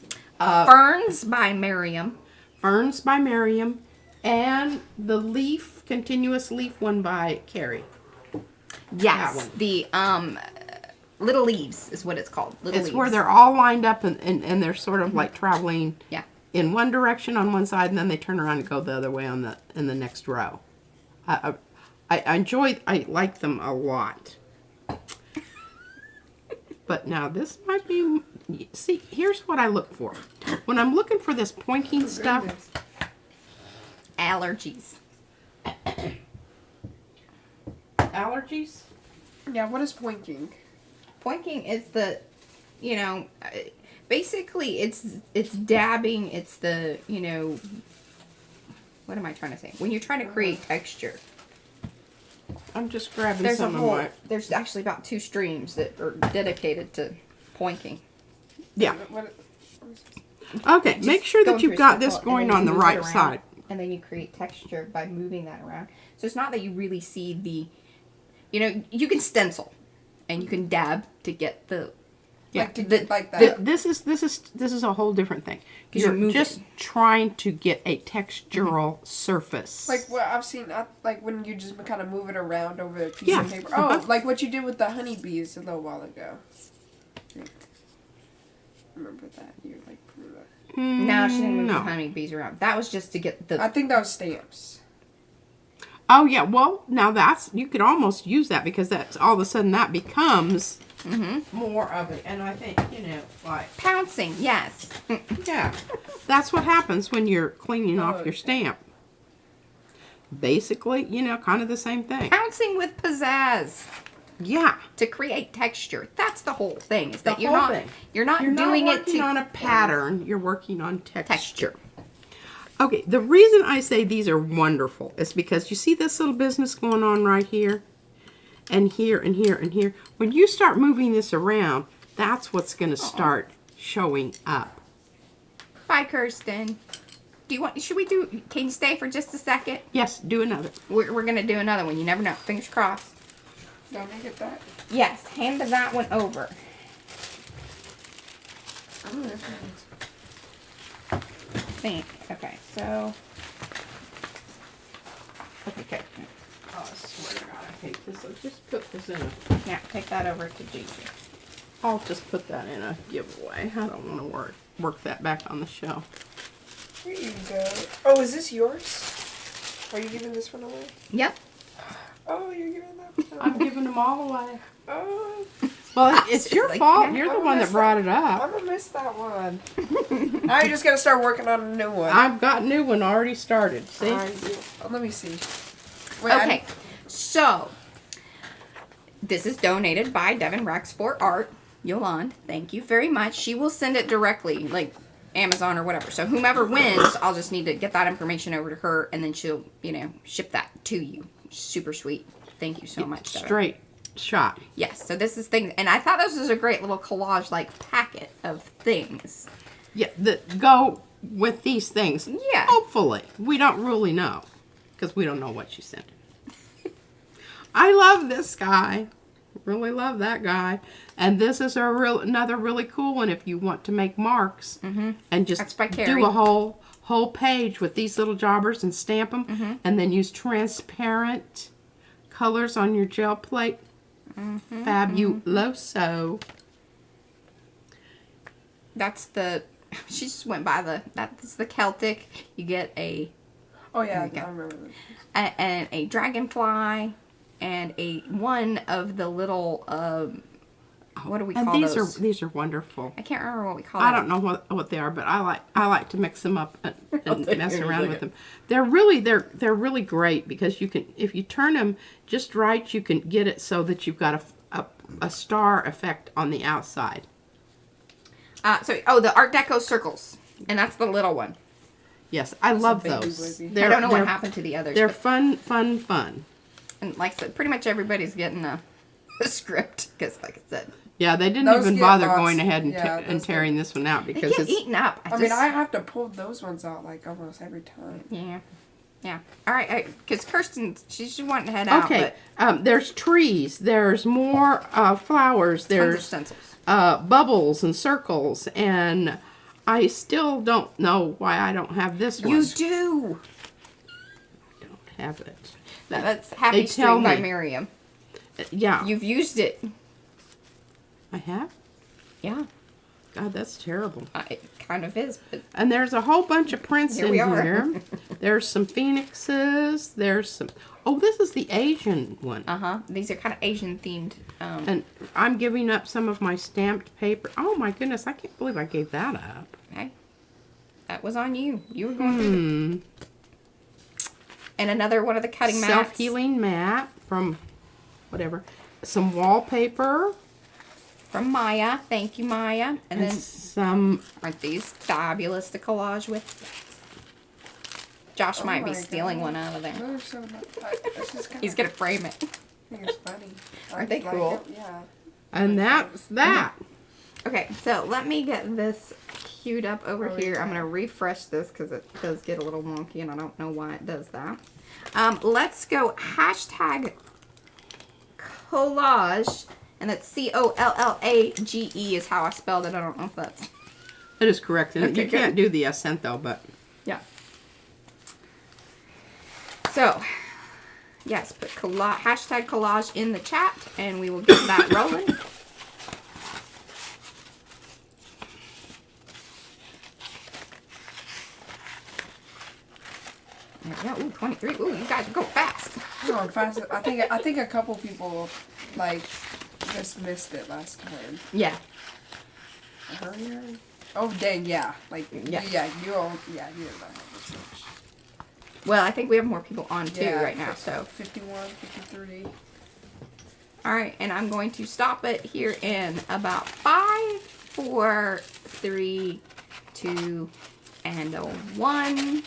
Ferns by Miriam. Ferns by Miriam. And the leaf, continuous leaf one by Carrie. Yes, That one. the little leaves is what it's called. Little It's leaves. where they're all lined up and they're sort of like traveling Yeah. in one direction on one side and then they turn around and go the other way on in the next row. I like them a lot. But now this might be, see, here's what I look for. When I'm looking for this pointing stuff, Allergies. allergies. Yeah, what is pointing? Pointing is the, you know, basically it's dabbing. It's the, you know, what am I trying to say? When you're trying to create texture. I'm just grabbing There's some of my, there's actually about 2 streams that are dedicated to pointing. yeah. What Okay, make sure Go that you've through a got this circle, and going then on you the move it right around, side. And then you create texture by moving that around. So it's not that you really see the, you know, you can stencil and you can dab to get the, Yeah, like to the- get like that? This is a whole different thing. 'Cause You're you're moving. just trying to get a textural surface. Like what I've seen, like when you just kind of move it around over a piece Yeah. of paper. Oh, like what you did with the honeybees a little while ago. Remember that? You like put that. no, she didn't move no. the honeybees around. That was just to get the, I think that was stamps. Oh yeah, well now that's, you could almost use that because that's all of a sudden that becomes more of it. And I think, you know, like, pouncing, yes. yeah, that's what happens when you're cleaning off your Okay. stamp. Basically, you know, kind of the same thing. Pouncing with pizzazz Yeah. to create texture. That's the whole thing. Is that The you're whole not thing. you're not You're doing not it working to on a pattern, you're working on texture. Okay, the reason I say these are wonderful is because you see this little business going on right here? And here, and here, and here. When you start moving this around, that's what's going to start showing up. Bye, Kirsten. Do you want? Should we do? Can you stay for just a second? Yes, do another. We're gonna do another one. You never know. Fingers crossed. Don't I get that? Yes, hand that one over. Oh, that's nice. Think. Okay, so. Okay. Oh, I swear to God, I hate this. I'll just put this in a... Now take that over to Gigi. I'll just put that in a giveaway. I don't want to work that back on the shelf. Here you go. Oh, is this yours? Are you giving this one away? Yep. Oh, you're giving that one I'm away. giving them all away. Oh, Well, it's your Like, fault. You're the I'm one that missing- brought it up. I'm gonna miss that one. Now you just gotta start working on a new one. I've got a new one already started. See? Let me see. Wait, Okay, so this is donated by Devin Rex for art. Yolande, thank you very much. She will send it directly, like Amazon or whatever. So whomever wins, I'll just need to get that information over to her, and then she'll, you know, ship that to you. Super sweet. Thank you so much, Devin. Straight shot. Yes, so this is things, and I thought this was a great little collage like packet of things. Yeah, that go with these things. Yeah. Hopefully. We don't really know. Because we don't know what she sent. I love this guy. Really love that guy. And this is another really cool one if you want to make marks. And just That's by Carrie. do a whole page with these little jobbers and stamp them. And then use transparent colors on your gel plate. Fabuloso. That's the, she just went by that's the Celtic. You get a, Oh yeah, I There we go. remember that. and a dragonfly, and one of the little, what do we call And those? these are wonderful. I can't remember what we call I them. don't know what they are, but I like to mix them up and mess Here, around look with at- them. They're really great because you can, if you turn them just right, you can get it so that you've got a star effect on the outside. The Art Deco circles, and that's the little one. Yes, I love baby those. baby. I don't know what happened to the others. They're but- fun. And like I said, pretty much everybody's getting a script because, like I said, Yeah, they didn't Those even get bother lost. going ahead and, Yeah, and those tearing this one out they because get it's eaten up. I mean, I have to pull those ones out like almost every time. Yeah. All right, because Kirsten, she's wanting to head out. okay. But There's trees. There's more tons flowers. of There's stencils. bubbles and circles, and I still don't know why I don't have this one. You do. I don't have it. That's Happy They tell Street by me. Miriam. Yeah. You've used it. I have? Yeah. God, that's terrible. It kind of is, but And there's a whole bunch of prints Here in we are. here. There's some phoenixes. There's some... Oh, this is the Asian one. these are kind of Asian themed. And I'm giving up some of my stamped paper. Oh, my goodness. I can't believe I gave that up. Okay. That was on you. You were going through it. And another one of the cutting mats. Self-healing mat from whatever. Some wallpaper. From Maya. Thank you, Maya. And then some... aren't these fabulous to collage with? Josh might be my stealing God. one out of there. Those are so nice. This is kinda, He's gonna frame it. I think it's funny. Aren't they like cool? it, Yeah. And that's that. Okay, so let me get this queued up over Oh, here. yeah. I'm going to refresh this because it does get a little wonky and I don't know why it does that. Let's go hashtag collage, and that's C-O-L-L-A-G-E is how I spelled it. I don't know if that's... That is correct. And Okay, you can't do the accent though, but... Yeah. So, yes, put hashtag collage in the chat and we will get that rolling. There we go. Ooh, 23. Ooh, you guys go fast. We're going fast. I think a couple people like just missed it last time. Yeah. Hurry, hurry. Oh dang, yeah. Like Yeah. you all you don't have this much. Well, I think we have more people on too Yeah, right now, so. 51, 53. All right, and I'm going to stop it here in about 5, 4, 3, 2, and a 1.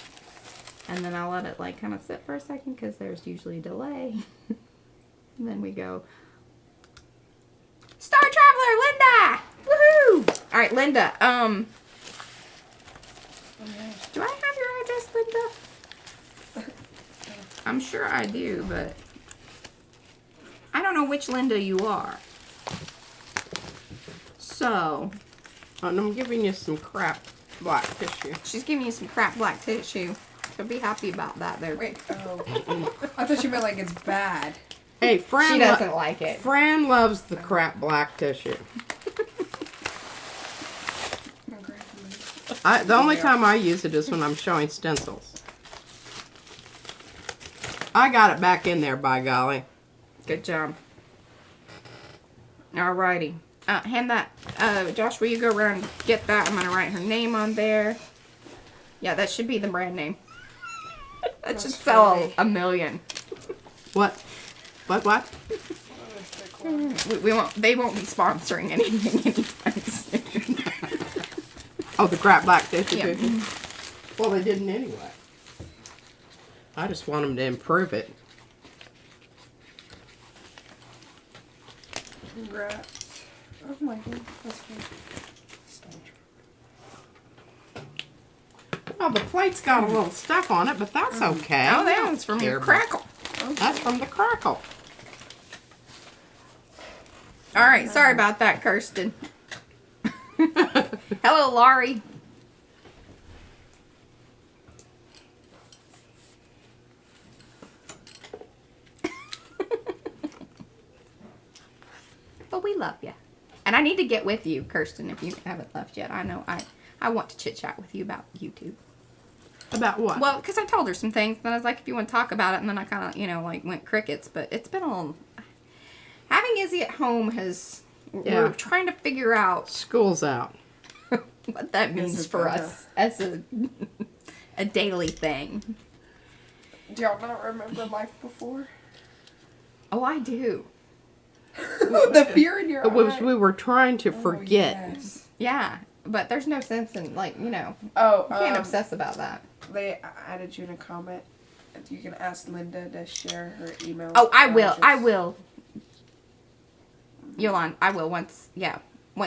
And then I'll let it like kind of sit for a second because there's usually a delay. And then we go, Star Traveler, Linda! Woohoo! All right, Linda, do I have your address, Linda? I'm sure I do, but I don't know which Linda you are. So, And I'm giving you some crap black tissue. she's giving you some crap black tissue. So be happy about that there. Wait, oh. I thought you meant like it's bad. Hey, Fran, She doesn't like it. Fran loves the crap black tissue. The only time I use it is when I'm showing stencils. I got it back in there, by golly. Good job. Alrighty. Hand that, Josh, will you go around and get that? I'm going to write her name on there. Yeah, that should be the brand name. That should sell funny. 1 million. What? What? We won't, they won't be sponsoring anything anytime soon. Oh, the crap black tissue. Yeah. tissue? Well, they didn't anyway. I just want them to improve it. Congrats. Oh my god, that's good. Well, the plate's got a little stuff on it, but that's okay. Oh, that one's from your crackle. That's from the crackle. All right, sorry about that, Kirsten. Hello, Laurie. But we love you. And I need to get with you, Kirsten, if you haven't left yet. I know I want to chit-chat with you about YouTube. About what? Well, because I told her some things, and I was like, if you want to talk about it, and then I kind of, like, went crickets. But it's been a little... Having Izzy at home has... We're trying to figure out... School's out. what that means for us as a daily thing. Do y'all not remember life before? Oh, I do. The fear in your eyes. We were trying to forget. Oh, yes. Yeah, but there's no sense in, like, Oh, you can't obsess about that. They added you in a comment. You can ask Linda to share her email. Oh, I will. Yolanda, I will once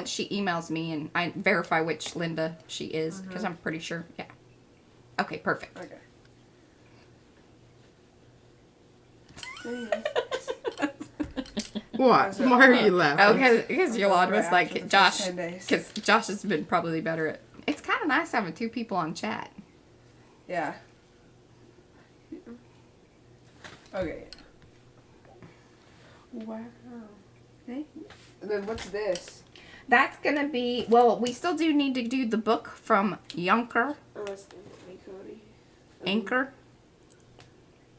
she emails me and I verify which Linda she is, because I'm pretty sure, yeah. Okay, perfect. Okay. What? Why are you laughing? Oh, because Yolanda was like, After the Josh, first 10 days. because Josh has been probably better at, it's kind of nice having two people on chat. Yeah. Okay. Wow. And then what's this? That's going to be, well, we still do need to do the book from Yonker. Oh, it's Cody. Anchor?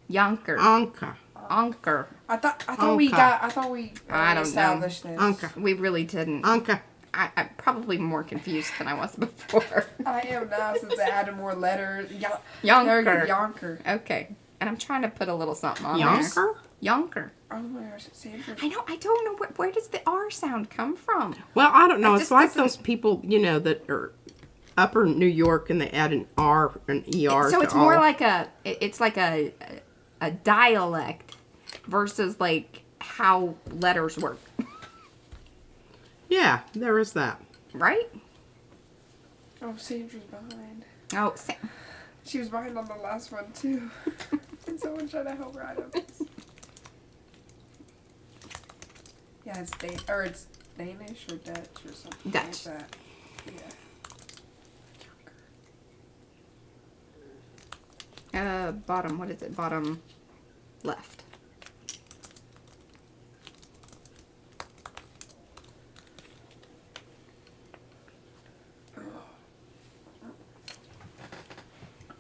Yonker. Anka. Anchor. I thought we I don't know. established this. Anka. We really didn't. Anka. I'm probably more confused than I was before. I am now since I added more letters. Yonker. Yonker. Okay. And I'm trying to put a little something on there. Yonker? Yonker. Oh my gosh, it's Sandra. I know. I don't know. Where does the R sound come from? Well, I don't know. That It's just like doesn't- those people, that are upper New York and they add an R and ER So to it's more all. like it's like a dialect versus like how letters work, Yeah, there is that. right? Oh, Sandra's behind. Oh, She was behind on the last one too. And someone tried to help her out of this. Yeah, it's it's Danish or Dutch or something Dutch. like that. Yeah. bottom. What is it? Bottom left.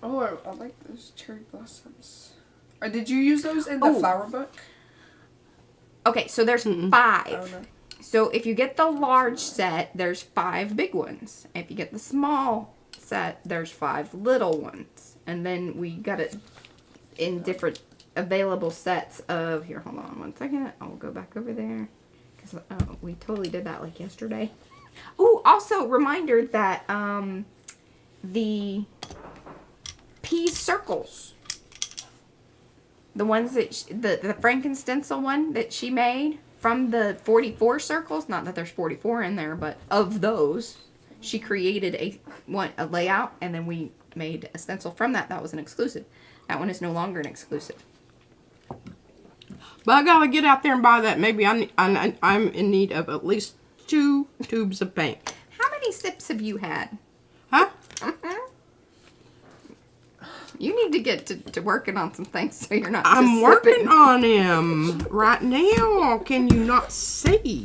Oh, I like those cherry blossoms. Or did you use those in the flower book? Okay, so there's Oh, 5. no. So if you get the large set, there's 5 big ones. If you get the small set, there's 5 little ones. And then we got it in different available sets of, here, hold on one second. I'll go back over there. Because we totally did that like yesterday. Ooh, also reminder that the pea circles, the ones that the Franken stencil one that she made from the 44 circles, not that there's 44 in there, but of those, she created a layout, and then we made a stencil from that. That was an exclusive. That one is no longer an exclusive. But I gotta get out there and buy that. Maybe I'm in need of at least 2 tubes of paint. How many sips have you had? Huh? You need to get to working on some things so you're not I'm just working sipping. on him right now. Can you not see?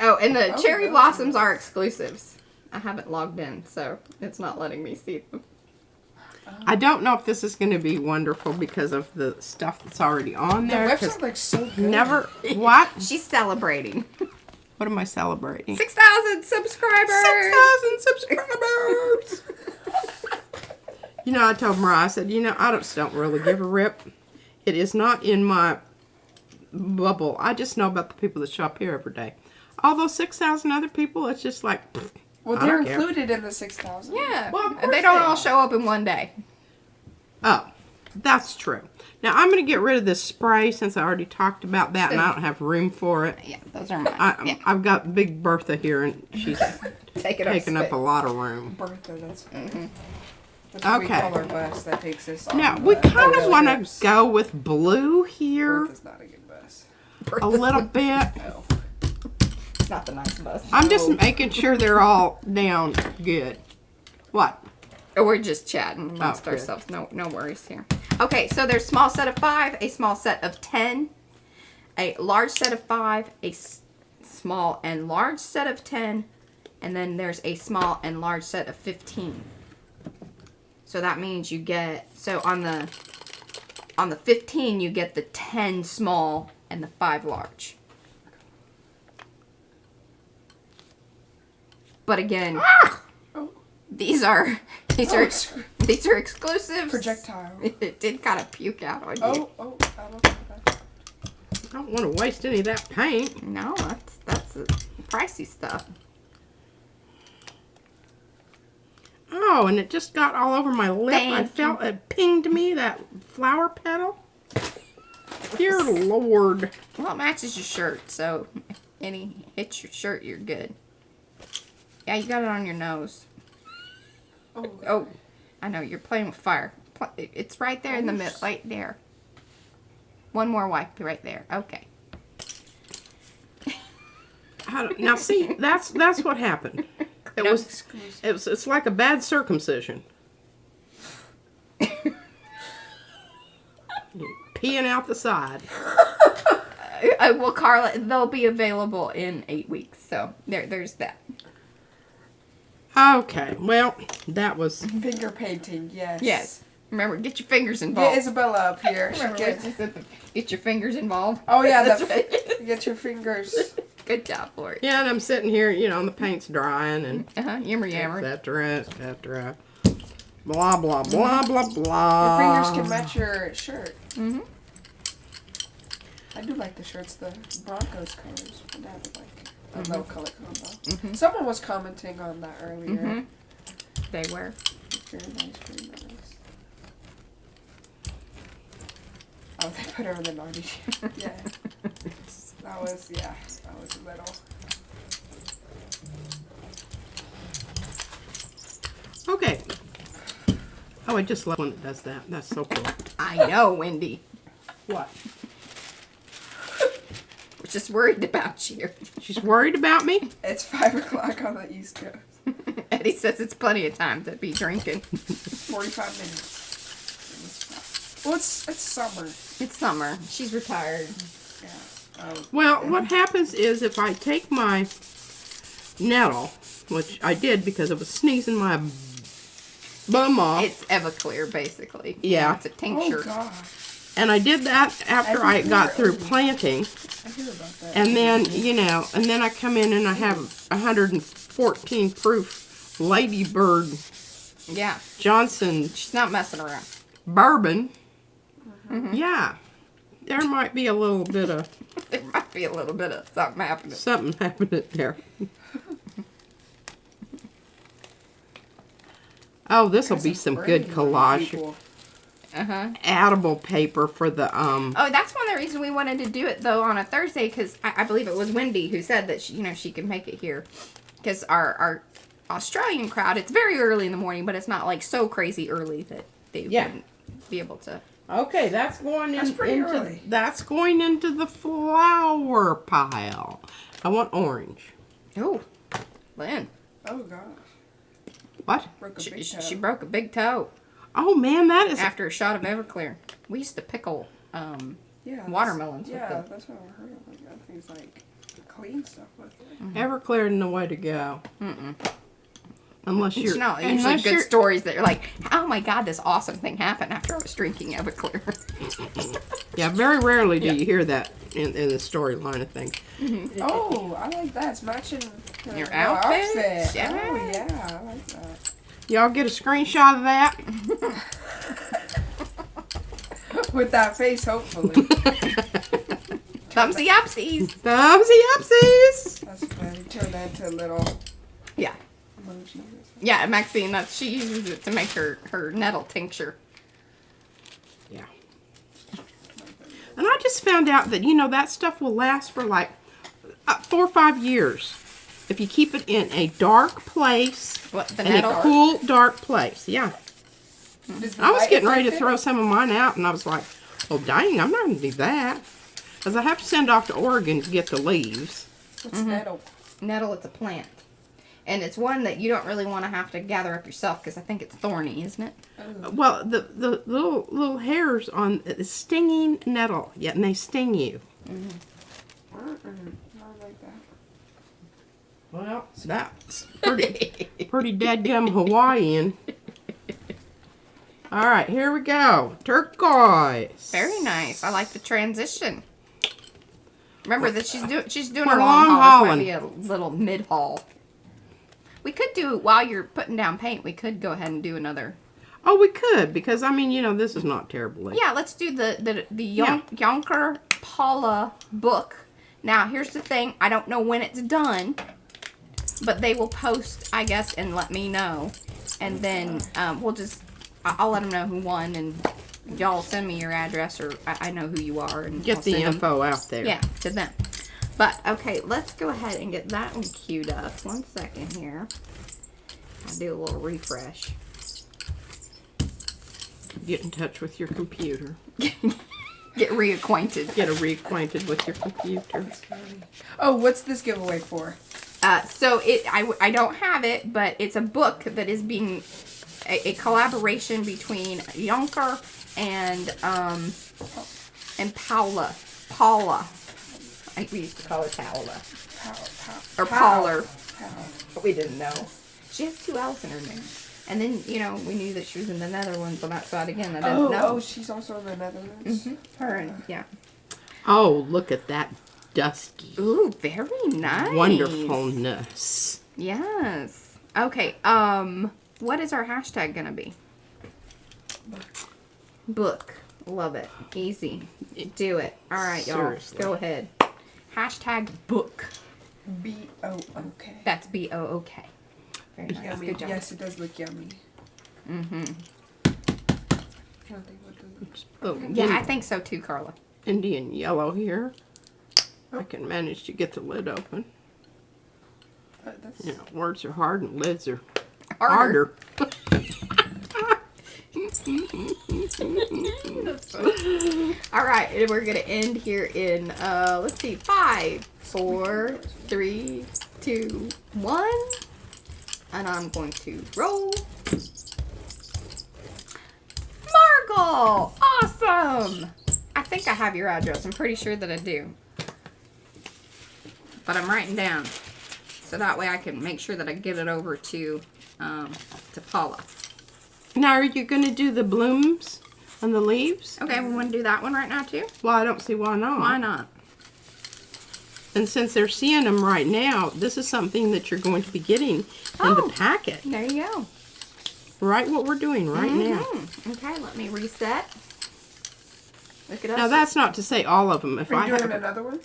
Oh, and the Oh, cherry those blossoms are exclusives. I haven't logged in, so it's not letting me see them. I don't know if this is going to be wonderful because of the stuff that's already on The there. 'cause website looks so good. never. What? She's celebrating. What am I celebrating? 6,000 subscribers! 6,000 subscribers! I told Mariah, I said, I just don't really give a rip. It is not in my bubble. I just know about the people that shop here every day. All those 6,000 other people, it's just like, pfft, Well, I they're don't care. included in the 6,000. Yeah. Well, of course They don't they all are. show up in one day. Oh, That's true. Now I'm going to get rid of this spray since I already talked about that, and I don't have room for it. Yeah, those are mine. I've got Big Bertha here, and she's taking up a lot of room. Bertha, that's Okay. what we call our bus that takes us on. Now we kind of want to go with blue here Bertha's not a good bus. a little bit. No. It's not the nice bus. I'm just making sure they're all down good. What? Oh, we're just chatting amongst good. ourselves. No worries here. Okay, so there's small set of 5, a small set of 10, a large set of 5, a small and large set of 10, and then there's a small and large set of 15. So that means you get, so on the 15 you get the 10 small and the 5 large. But again, these are exclusives. Projectile. It did kind of puke out on you. I don't know. I don't want to waste any of that paint. No, that's pricey stuff. Oh, and it just got all over my lip. I felt it pinged me, that flower petal. Dear Lord. Well, it matches your shirt, so if any hits your shirt, you're good. Yeah, you got it on your nose. Oh, I know, you're playing with fire. It's right there in the middle, right there. One more wipe right there. Okay. Now see, that's what happened. It's like a bad circumcision. Peeing out the side. Well, Carla, they'll be available in 8 weeks, so there's that. Okay, well, that was... Finger painting, yes. Yes. Remember, get your fingers involved. Get Isabella up here. Get your fingers involved. Oh, yeah, That's right. Get your fingers. Good job, Lori. Yeah, and I'm sitting here, and the paint's drying, and... Yammer yammer. Et cetera. Blah, blah, blah, blah, blah. Your fingers can match your shirt. Mm-hmm. I do like the shirts, the Broncos colors. My dad would like a low color combo. Mm-hmm. Someone was commenting on that earlier. Mm-hmm. They were. Very nice, very nice. Oh, they put her in the naughty shirt. Yeah. That was a little. Okay. Oh, I just love when it does that. That's so cool. I know, Wendy. What? We're just worried about you. She's worried about me? It's 5 o'clock on the East Coast. Eddie says it's plenty of time to be drinking. 45 minutes. Well, it's summer. It's summer. She's retired. Yeah. Oh. Well, what happens is if I take my nettle, which I did because I was sneezing my bum off. It's Everclear, basically. Yeah. It's a tincture. Oh, gosh. And I did that after I got through planting. I hear about that. And then, and then I come in and I have 114 proof Ladybird Yeah. Johnson She's not messing around. bourbon. Mm-hmm. Yeah. There might be a little bit of... There might be a little bit of something happening. Something happening there. Oh, this will be some good collage. Addable paper for the Oh, that's one of the reasons we wanted to do it though on a Thursday, because I believe it was Wendy who said that she can make it here, because our Australian crowd, it's very early in the morning, but it's not like so crazy early that they wouldn't be able to. Okay, that's going early. That's going into the flower pile. I want orange. Oh, Lynn. Oh, gosh. What? Broke a big toe. She broke a big toe Oh man, that is after a shot of Everclear. We used to pickle Yeah, watermelons with Yeah, them. that's what I heard. Like, that thing's like clean stuff with it. Everclear isn't the way to go. Unless you're It's not usually good stories that you're like, oh my god, this awesome thing happened after I was drinking Everclear. Yeah, very rarely do you hear that in the storyline of things. Oh, I like that. It's matching Your outfit? Yeah. Yeah. Oh, yeah, I like that. Y'all get a screenshot of that? With that face, hopefully. Thumbsy upsies. Thumbsy upsies! That's funny. Turn that into a little Yeah. emoji. Yeah, Maxine, she uses it to make her nettle tincture. Yeah. And I just found out that, you know, that stuff will last for like 4 or 5 years. If you keep it in a dark place. What, the in nettle? a cool, dark place. Yeah. Does the I was light getting ready to affect it? throw some of mine out, and I was like, oh, dang, I'm not going to do that. Because I have to send off to Oregon to get the leaves. What's nettle? Nettle, it's a plant. And it's one that you don't really want to have to gather up yourself because I think it's thorny, isn't it? Well, the little hairs on the stinging nettle, yeah, and they sting you. Not like that. Well, that's pretty dadgum Hawaiian. All right, here we go. Turquoise. Very nice. I like the transition. Remember that she's doing We're a long long haul. This might hauling. be a little mid haul. We could do, while you're putting down paint, we could go ahead and do another. Oh, we could, because, I mean, you know, this is not terribly. Yeah, let's do the Yeah. Yonker Paula book. Now, here's the thing. I don't know when it's done, but they will post, I guess, and let me know. And then we'll just, I'll let them know who won, and y'all send me your address, or I know who you are. And Get I'll the send 'em. info out there. Yeah, to them. But, okay, let's go ahead and get that one queued up. 1 second here. I'll do a little refresh. Get in touch with your computer. Get reacquainted. Get reacquainted with your computer. Oh, what's this giveaway for? So I don't have it, but it's a book that is being a collaboration between Yonker and Paula. We used to call her Paula. Or Pauler. But we didn't know. She has 2 L's in her name. And then, you know, we knew that she was in the Netherlands on that side again. I didn't know. Oh, she's also in the Netherlands. Her and, yeah. Oh, look at that dusky Ooh, very nice. wonderfulness. Yes. Okay, what is our hashtag gonna be? Book. Love it. Easy. Do it. All right, y'all. Seriously. Go ahead. Hashtag book. B-O-O-K. That's B-O-O-K. Very nice. Yummy. Good job. Yes, it does look yummy. Mm-hmm. Trying to think what the... Oh, Yeah, I think so too, Carla. Indian yellow here. I can manage to get the lid open. That's... You know, words are hard and lids are Harder. harder. All right, and we're gonna end here in let's see, 5, 4, 3, 2, 1, and I'm going to roll. Margot, awesome! I think I have your address. I'm pretty sure that I do, but I'm writing down so that way I can make sure that I get it over to Paula. Now, are you going to do the blooms on the leaves? Okay, we want to do that one right now too. Well, I don't see why not. Why not? And since they're seeing them right now, this is something that you're going to be getting in the packet. There you go. Right, what we're doing right now. Okay, let me reset. Look at us. Now, that's not to say all of them. If Are I you doing have another one?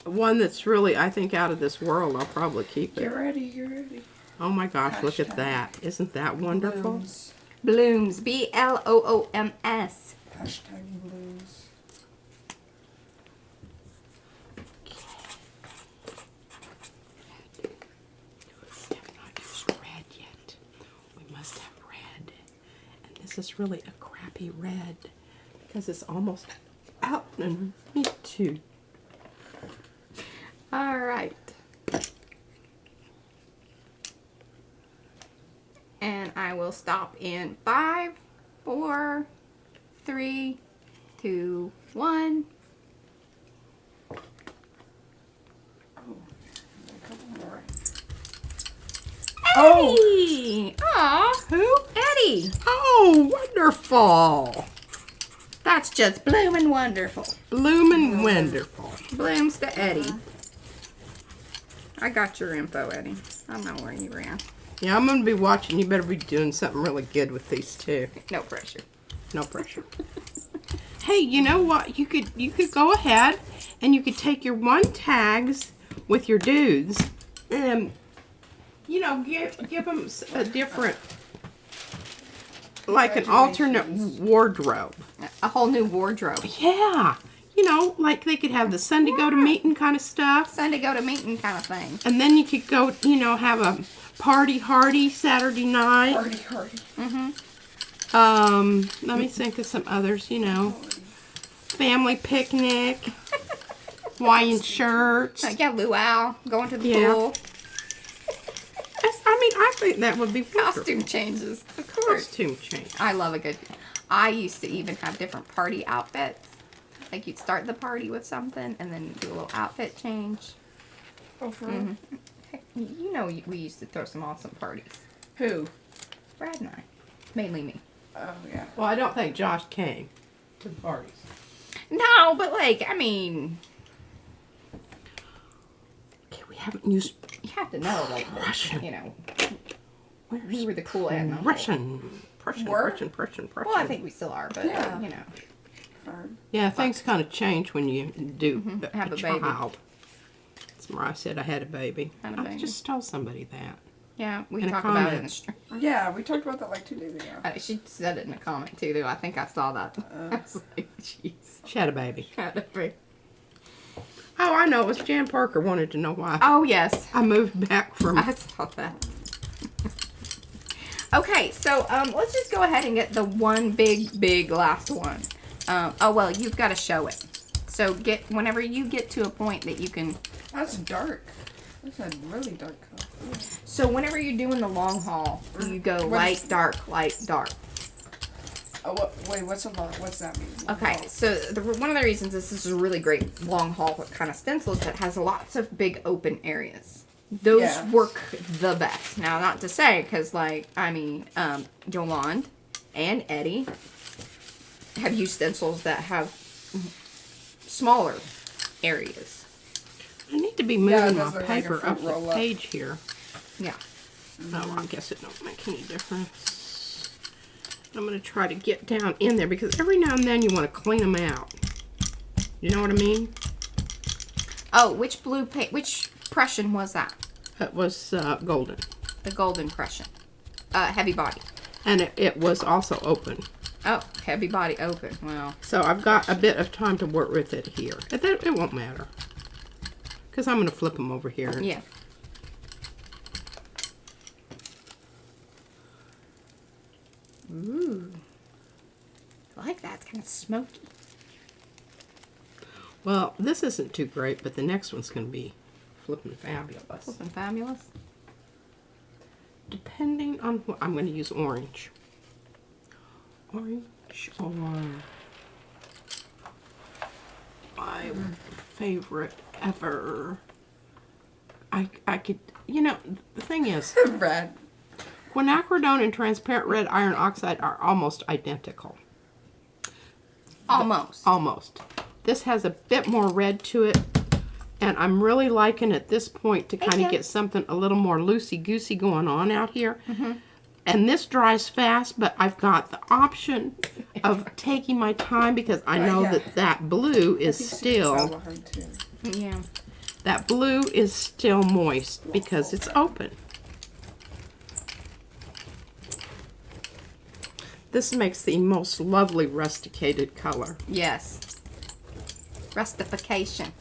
one that's really, I think, out of this world, I'll probably keep Get it. ready, get ready. Oh my gosh, look at Hashtag that. Isn't that wonderful? Blooms. Blooms. B-L-O-O-M-S. Hashtag blooms. We have not used red yet. We must have red. And this is really a crappy red because it's almost out and me too. All right. And I will stop in 5, 4, 3, 2, 1. A couple more. Eddie! Aw, Who? Eddie! Oh, wonderful. That's just bloomin' wonderful. Bloomin' wonderful. Blooms to Eddie. I got your info, Eddie. I know where you ran. Yeah, I'm going to be watching. You better be doing something really good with these two. No pressure. No pressure. Hey, you know what? You could go ahead and you could take your 1 tags with your dudes and, you know, give them a different, like an alternate wardrobe. A whole new wardrobe. Yeah. You know, like they could have the Sunday go to meeting kind of stuff. Sunday go to meeting kind of thing. And then you could go, you know, have a party hardy Saturday night. Hardy, hardy. Let me think of some others, you know. Family picnic. Hawaiian shirts. Yeah, luau. Going to the Yeah. pool. I mean, I think that would be wonderful. Costume changes. Of course. Costume change. I love a good... I used to even have different party outfits. Like you'd start the party with something and then do a little outfit change. Oh, for real? You know we used to throw some awesome parties. Who? Brad and I. Mainly me. Oh, yeah. Well, I don't think Josh came to the parties. No, but like, I mean... Okay, we haven't used You have to know, like, Russian. you know, we were the cool aunt and uncle. Russian. Were? Russian. Well, I think we still are, but, Yeah. you know. Fun. Yeah, things kind of change when you do Have a baby. child. That's where I said I had a baby. Had a I baby. just told somebody that. Yeah, we In a talked about it in comment. the stream. Yeah, we talked about that like 2 days ago. She said it in a comment, too, though. I think I saw that. I was like, jeez. She had a baby. Had to be. Oh, I know. It was Jan Parker wanted to know why. Oh, yes. I moved back from... I saw that. Okay, so let's just go ahead and get the one big last one. Oh, well, you've got to show it. So whenever you get to a point that you can... That's dark. That's a really dark color. Yeah. So whenever you're doing the long haul, you go light, dark, light, dark. Oh, what's that mean? Okay, so one of the reasons this is a really great long haul kind of stencil is that it has lots of big open areas. Those Yeah. work the best. Now, not to say, because, like, I mean, Jolande and Eddie have used stencils that have smaller areas. I need to be Yeah, it moving does my look like a paper fruit up the roll-up. page here. Yeah. Oh, I guess it don't make any difference. I'm going to try to get down in there because every now and then you want to clean them out. You know what I mean? Oh, which which Prussian was that? It was golden. The golden Prussian. Heavy body. And it was also open. Oh, heavy body open. Well, So I've got a bit of time to work with it here. It won't matter. Because I'm going to flip them over here. yeah. Ooh. I like that. It's kind of smoky. Well, this isn't too great, but the next one's going to be flipping fabulous. Flipping fabulous. Depending on what, I'm going to use orange. Orange or my favorite ever. I could, you know, the thing is, Red. quinacridone and transparent red iron oxide are almost identical. Almost. Almost. This has a bit more red to it, and I'm really liking at this point to kind of get something a little more loosey-goosey going on out here. And this dries fast, but I've got the option of taking my time because I know yeah. that blue is still, Yeah. that blue is still moist because it's open. This makes the most lovely rusticated color. Yes. Rustification.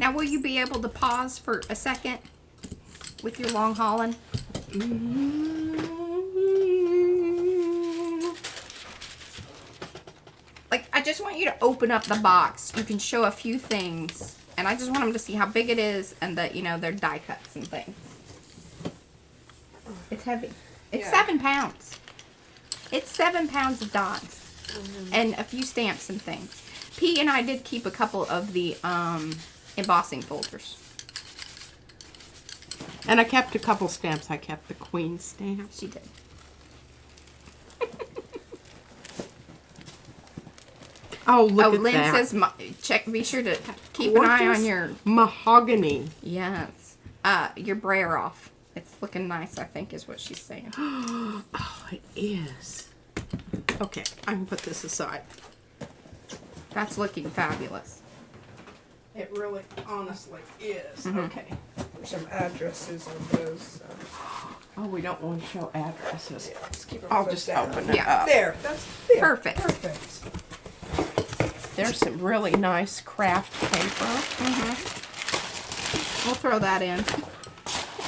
Now, will you be able to pause for a second with your long hauling? Like, I just want you to open up the box. You can show a few things. And I just want them to see how big it is and that, you know, they're die cuts and things. It's heavy. It's 7 pounds. It's 7 pounds of dots. And a few stamps and things. P and I did keep a couple of the embossing folders. And I kept a couple stamps. I kept the Queen stamp. She did. Oh, look at Lynn that. says, check. Be sure to keep an eye on Gorgeous your mahogany. yes, your brayer off. It's looking nice, I think, is what she's saying. Oh, it is. Okay, I can put this aside. That's looking fabulous. It really, honestly is. Mm-hmm. Okay. There's some addresses on those. Oh, we don't want to show addresses. Let's keep it I'll flipped just down. open it Yeah. up. There. That's there. Perfect. Perfect. There's some really nice craft paper. We'll throw that in.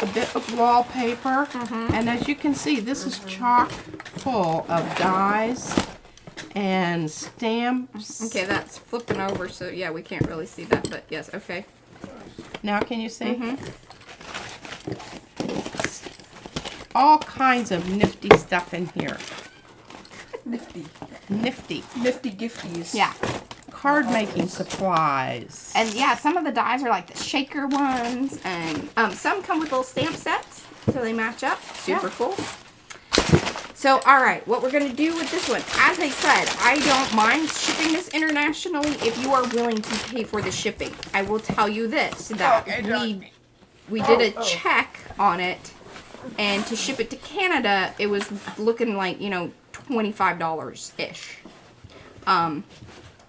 A bit of wallpaper. And as you can see, this is chock full of dies and stamps. Okay, that's flipping over, so yeah, we can't really see that, but yes, okay. Now can you see? All kinds of nifty stuff in here. Nifty. Nifty. Nifty gifties. Yeah. Card making supplies. And yeah, some of the dies are like the shaker ones, and some come with little stamp sets, so they match up. Super cool. So, all right, what we're going to do with this one, as I said, I don't mind shipping this internationally if you are willing to pay for the shipping. I will tell you this, that we did a check on it, and to ship it to Canada, it was looking like, you know, $25-ish.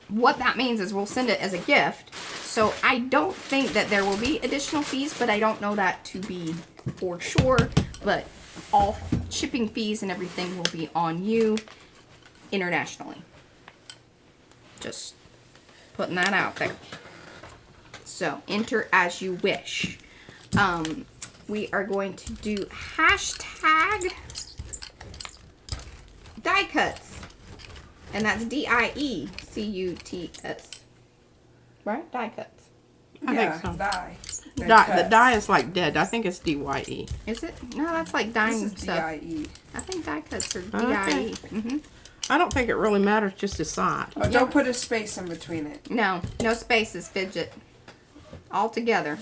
What that means is we'll send it as a gift, so I don't think that there will be additional fees, but I don't know that to be for sure, but all shipping fees and everything will be on you internationally. Just putting that out there. So enter as you wish. We are going to do hashtag die cuts. And that's DIECUTS. Right? Die cuts. I think so. Die. The die is like dead. I think it's DYE. Is it? No, that's like dying This is stuff. DIE. I think die cuts are Okay. DIE. I don't think it really matters, just decide. Oh, don't put a space in between it. No, no spaces, fidget. All together.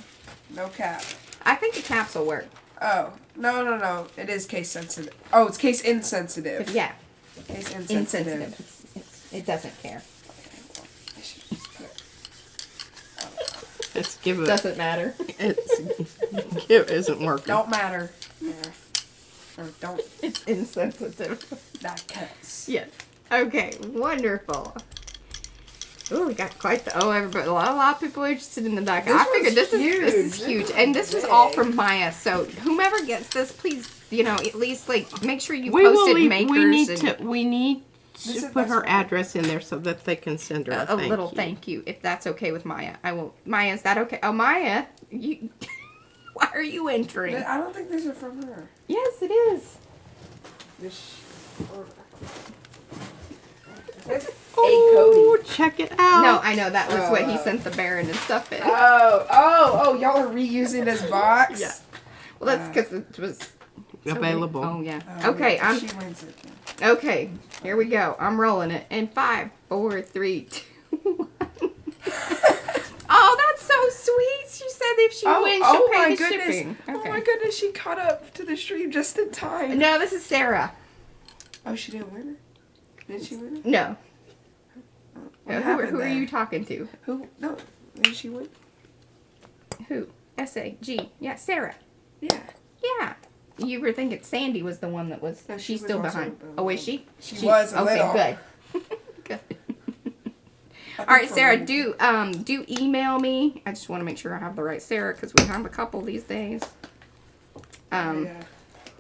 No cap. I think the caps will work. Oh, no. It is case sensitive. Oh, it's case insensitive. Yeah, Case insensitive. insensitive. It doesn't care. I should just put Let's give it. Doesn't matter. It isn't working. Don't matter. Yeah. Or don't. It's insensitive. That cuts. Yes. Okay, wonderful. Oh, we got quite the. Oh, everybody! A lot of people are interested in the die cut. This I figured one's this huge. is huge, and this was all from Maya. So whomever gets this, please, you know, at least like make sure you posted makers. We need This to is- put that's her fine. address in there so that they can send her a, a little you. thank you, if that's okay with Maya. I will. Maya, is that okay? Oh, Maya, you. Why are you entering? I don't think these are from her. Yes, it is. This. It's Oh, Cody. check it out. No, I know that was what he sent the Baron and stuff in. Oh! Y'all are reusing this box. Yeah. Well, that's because it was Available. Oh yeah. Oh, Okay, yeah, I'm. She wins it. Too. Okay, here we go. I'm rolling it in 5, 4, 3, 2, 1. Oh, that's so sweet. She said if she wins, she'll pay the shipping. Oh Okay. my goodness! She caught up to the stream just in time. No, this is Sarah. Oh, she didn't win it. Did she win it? No. What Who happened are there? you talking to? Who? No. Did she win? Who? S-A-G. Yeah, Sarah. Yeah. Yeah. You were thinking Sandy was the one that was. No, she she's was still also behind. the Oh, is one. she? She was a okay, little. good. Good. I All right, think Sarah, we're- do email me. I just want to make sure I have the right Sarah because we have a couple these days. Yeah.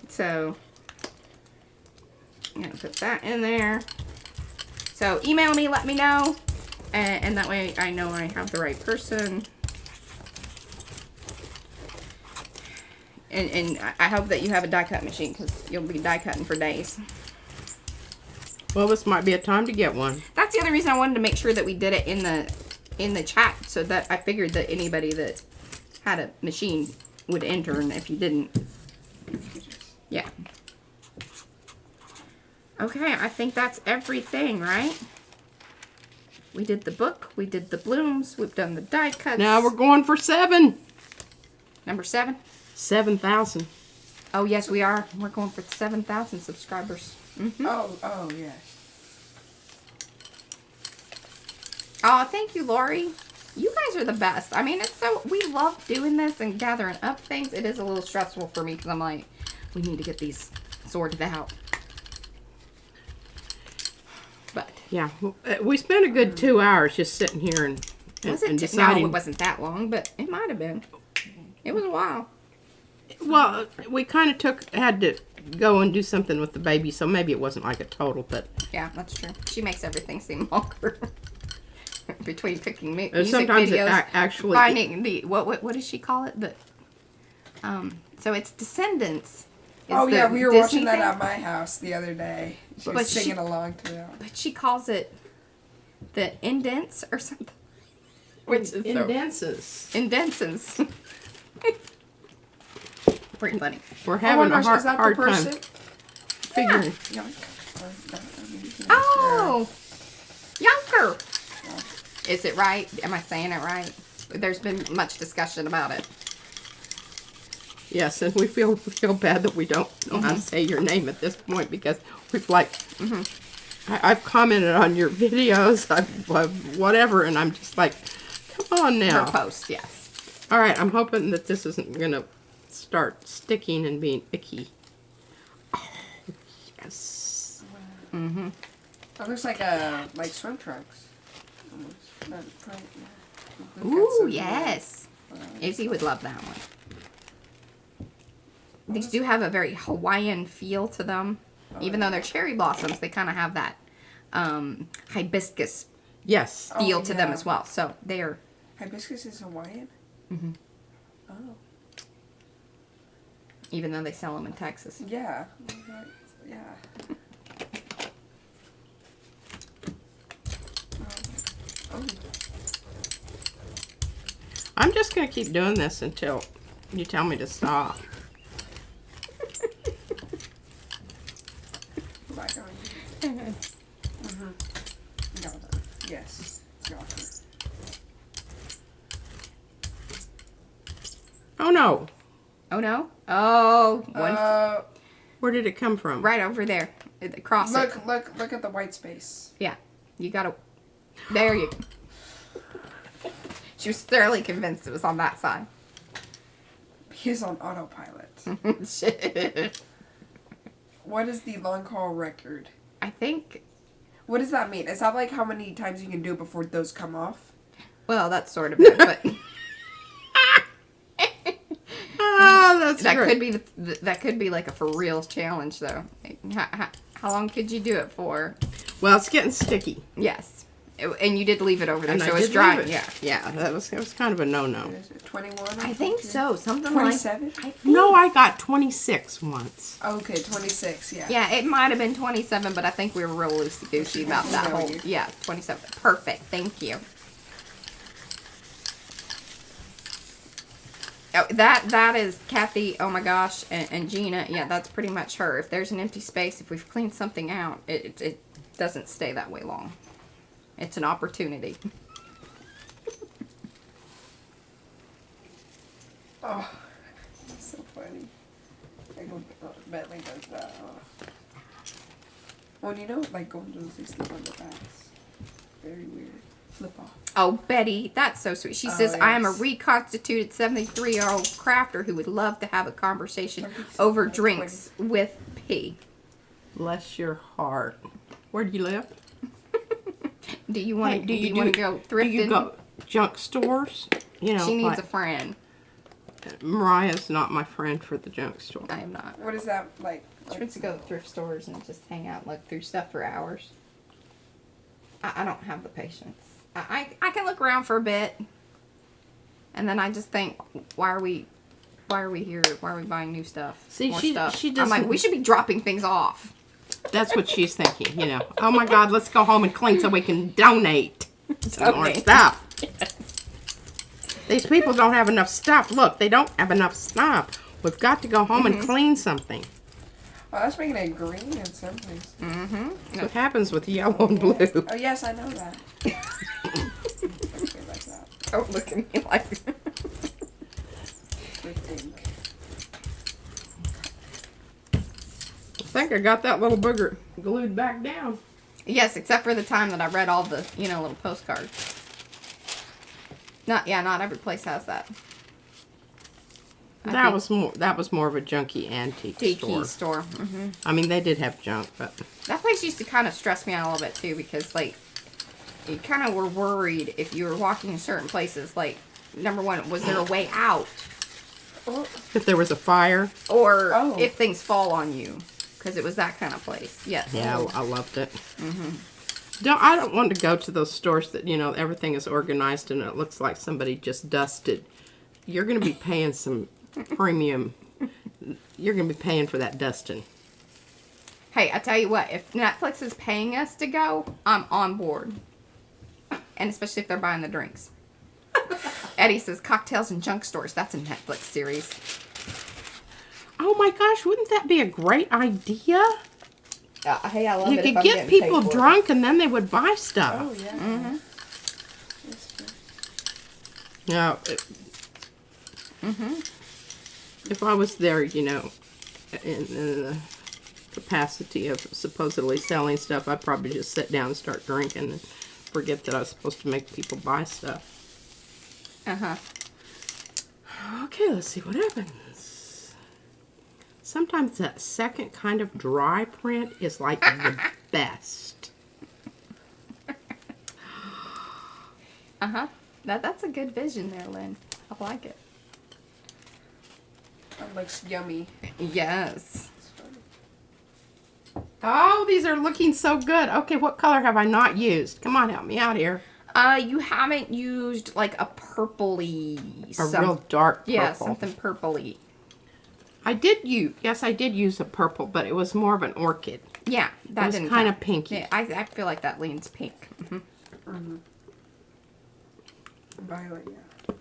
So I'm gonna put that in there. So email me, let me know, and that way I know I have the right person. And I hope that you have a die cut machine because you'll be die cutting for days. Well, this might be a time to get one. That's the other reason I wanted to make sure that we did it in the chat, so that I figured that anybody that had a machine would enter, and if you didn't, yeah. Okay, I think that's everything, right? We did the book, we did the blooms, we've done the die cuts. Now we're going for 7. Number 7. 7,000. Oh yes, we are. We're going for 7,000 subscribers. Mm-hmm. Oh yeah. Oh, thank you, Lori. You guys are the best. I mean, we love doing this and gathering up things. It is a little stressful for me because I'm like, we need to get these sorted out. But Yeah, we spent a good 2 hours just sitting here and was it? deciding. No, it wasn't that long, but it might have been. It was a while. Well, we kind of had to go and do something with the baby, so maybe it wasn't like a total, but Yeah, that's true. She makes everything seem longer. Between picking music sometimes videos, it actually finding the what does she call it? So it's Descendants. Oh yeah, we were Disney watching that thing, at my house the other day. She was But singing along to it. but she calls it the indents or something. Which is indenses. Indents. Pretty funny. We're having a is that hard the time person? figuring. Oh, Yonker. Is it right? Am I saying it right? There's been much discussion about it. Yes, and we feel bad that we don't know how to say your name at this point because we've like, I've commented on your videos, I've whatever, and I'm just like, come on now. Her post, yes. All right, I'm hoping that this isn't gonna start sticking and being icky. Oh, yes. Mm-hmm. That looks like swim trunks. Almost. Ooh, yes. Izzy would love that one. These do have a very Hawaiian feel to them. Even though they're cherry blossoms, they kind of have that hibiscus Yes. feel to them as well. So they're... Hibiscus is Hawaiian? Mm-hmm. Oh. Even though they sell them in Texas. Yeah. Yeah. Oh. I'm just gonna keep doing this until you tell me to stop. Back on. Mm-hmm. Got her. Yes. Got her. Oh no. Oh, no? Oh, one Where did it come from? right over there. Across it. Look at the white space. Yeah. You gotta... There you go. She was thoroughly convinced it was on that side. He's on autopilot. Shit. What is the long haul record? I think... What does that mean? Is that like how many times you can do it before those come off? Well, that's sort of it, but... Oh, that's That great. could be that could be like a for real challenge, though. How long could you do it for? Well, it's getting sticky. Yes, and you did leave it over there, And so I it's did drying. leave it. Yeah, Yeah, it was kind of a no-no. Is it 21? I think so. Something 27? like. I think, No, I got 26 once. Okay, 26, yeah. Yeah, it might have been 27, but I think we were real loosey goosey about that Yeah, whole. you- Yeah, 27. Perfect. Thank you. Oh, that is Kathy. Oh my gosh, and Gina. Yeah, that's pretty much her. If there's an empty space, if we've cleaned something out, it doesn't stay that way long. It's an opportunity. Oh, that's so funny. I go, Bentley does that. Well, you know, like Golden they sleep on the backs. Very weird. Flip off. Oh, Betty, that's so sweet. She Oh, says, I am a yes. reconstituted 73-year-old crafter who would love to have a conversation over drinks with P. Bless your heart. Where do you live? Do you want Hey, to go thrifting? Do you go junk stores? You know, She needs like, a friend. Mariah's not my friend for the junk store. I am not. What is that like? She wants to go to thrift stores and just hang out and look through stuff for hours. I don't have the patience. I can look around for a bit, and then I just think, why are we here? Why are we buying new stuff? See, More she stuff. I'm doesn't- like, we should be dropping things off. That's what she's thinking, you know. Oh my God, let's go home and clean so we can donate some more Donate. stuff. These people don't have enough stuff. Look, they don't have enough stuff. We've got to go home and clean something. Oh, that's making it green in some places. Mm-hmm. That's what happens with yellow and blue. Oh, yes, I know that. Okay, like that. Don't look at me like Thrifting. I think I got that little booger glued back down. Yes, except for the time that I read all the, little postcards. Not every place has that. I That think- was more of a junky antique Tiki store. store. Mm-hmm. I mean, they did have junk, but That place used to kind of stress me out a little bit too, because like, you kind of were worried if you were walking in certain places. Like, number one, was there a way out? If there was a fire. or Oh. if things fall on you, because it was that kind of place. Yes. Yeah, I loved it. I don't want to go to those stores that, you know, everything is organized and it looks like somebody just dusted. You're going to be paying some premium. You're going to be paying for that dusting. Hey, I tell you what, if Netflix is paying us to go, I'm on board. And especially if they're buying the drinks. Eddie says cocktails and junk stores. That's a Netflix series. Oh my gosh, wouldn't that be a great idea? Hey, I love You could get people drunk and then they would buy stuff. Oh, yeah. Mm-hmm. That's true. Now, if I was there, you know, in the capacity of supposedly selling stuff, I'd probably just sit down and start drinking and forget that I was supposed to make people buy stuff. Uh-huh. Okay, let's see what happens. Sometimes that second kind of dry print is like the best. Uh-huh. That's a good vision there, Lynn. I like it. That looks yummy. Yes. Oh, these are looking so good. Okay, what color have I not used? Come on, help me out here. You haven't used like a purpley. A real dark purple. Yeah, something purpley. I did use a purple, but it was more of an orchid. Yeah, that It was didn't kind count. of pinky. Yeah, I feel like that leans pink. Violet, yeah.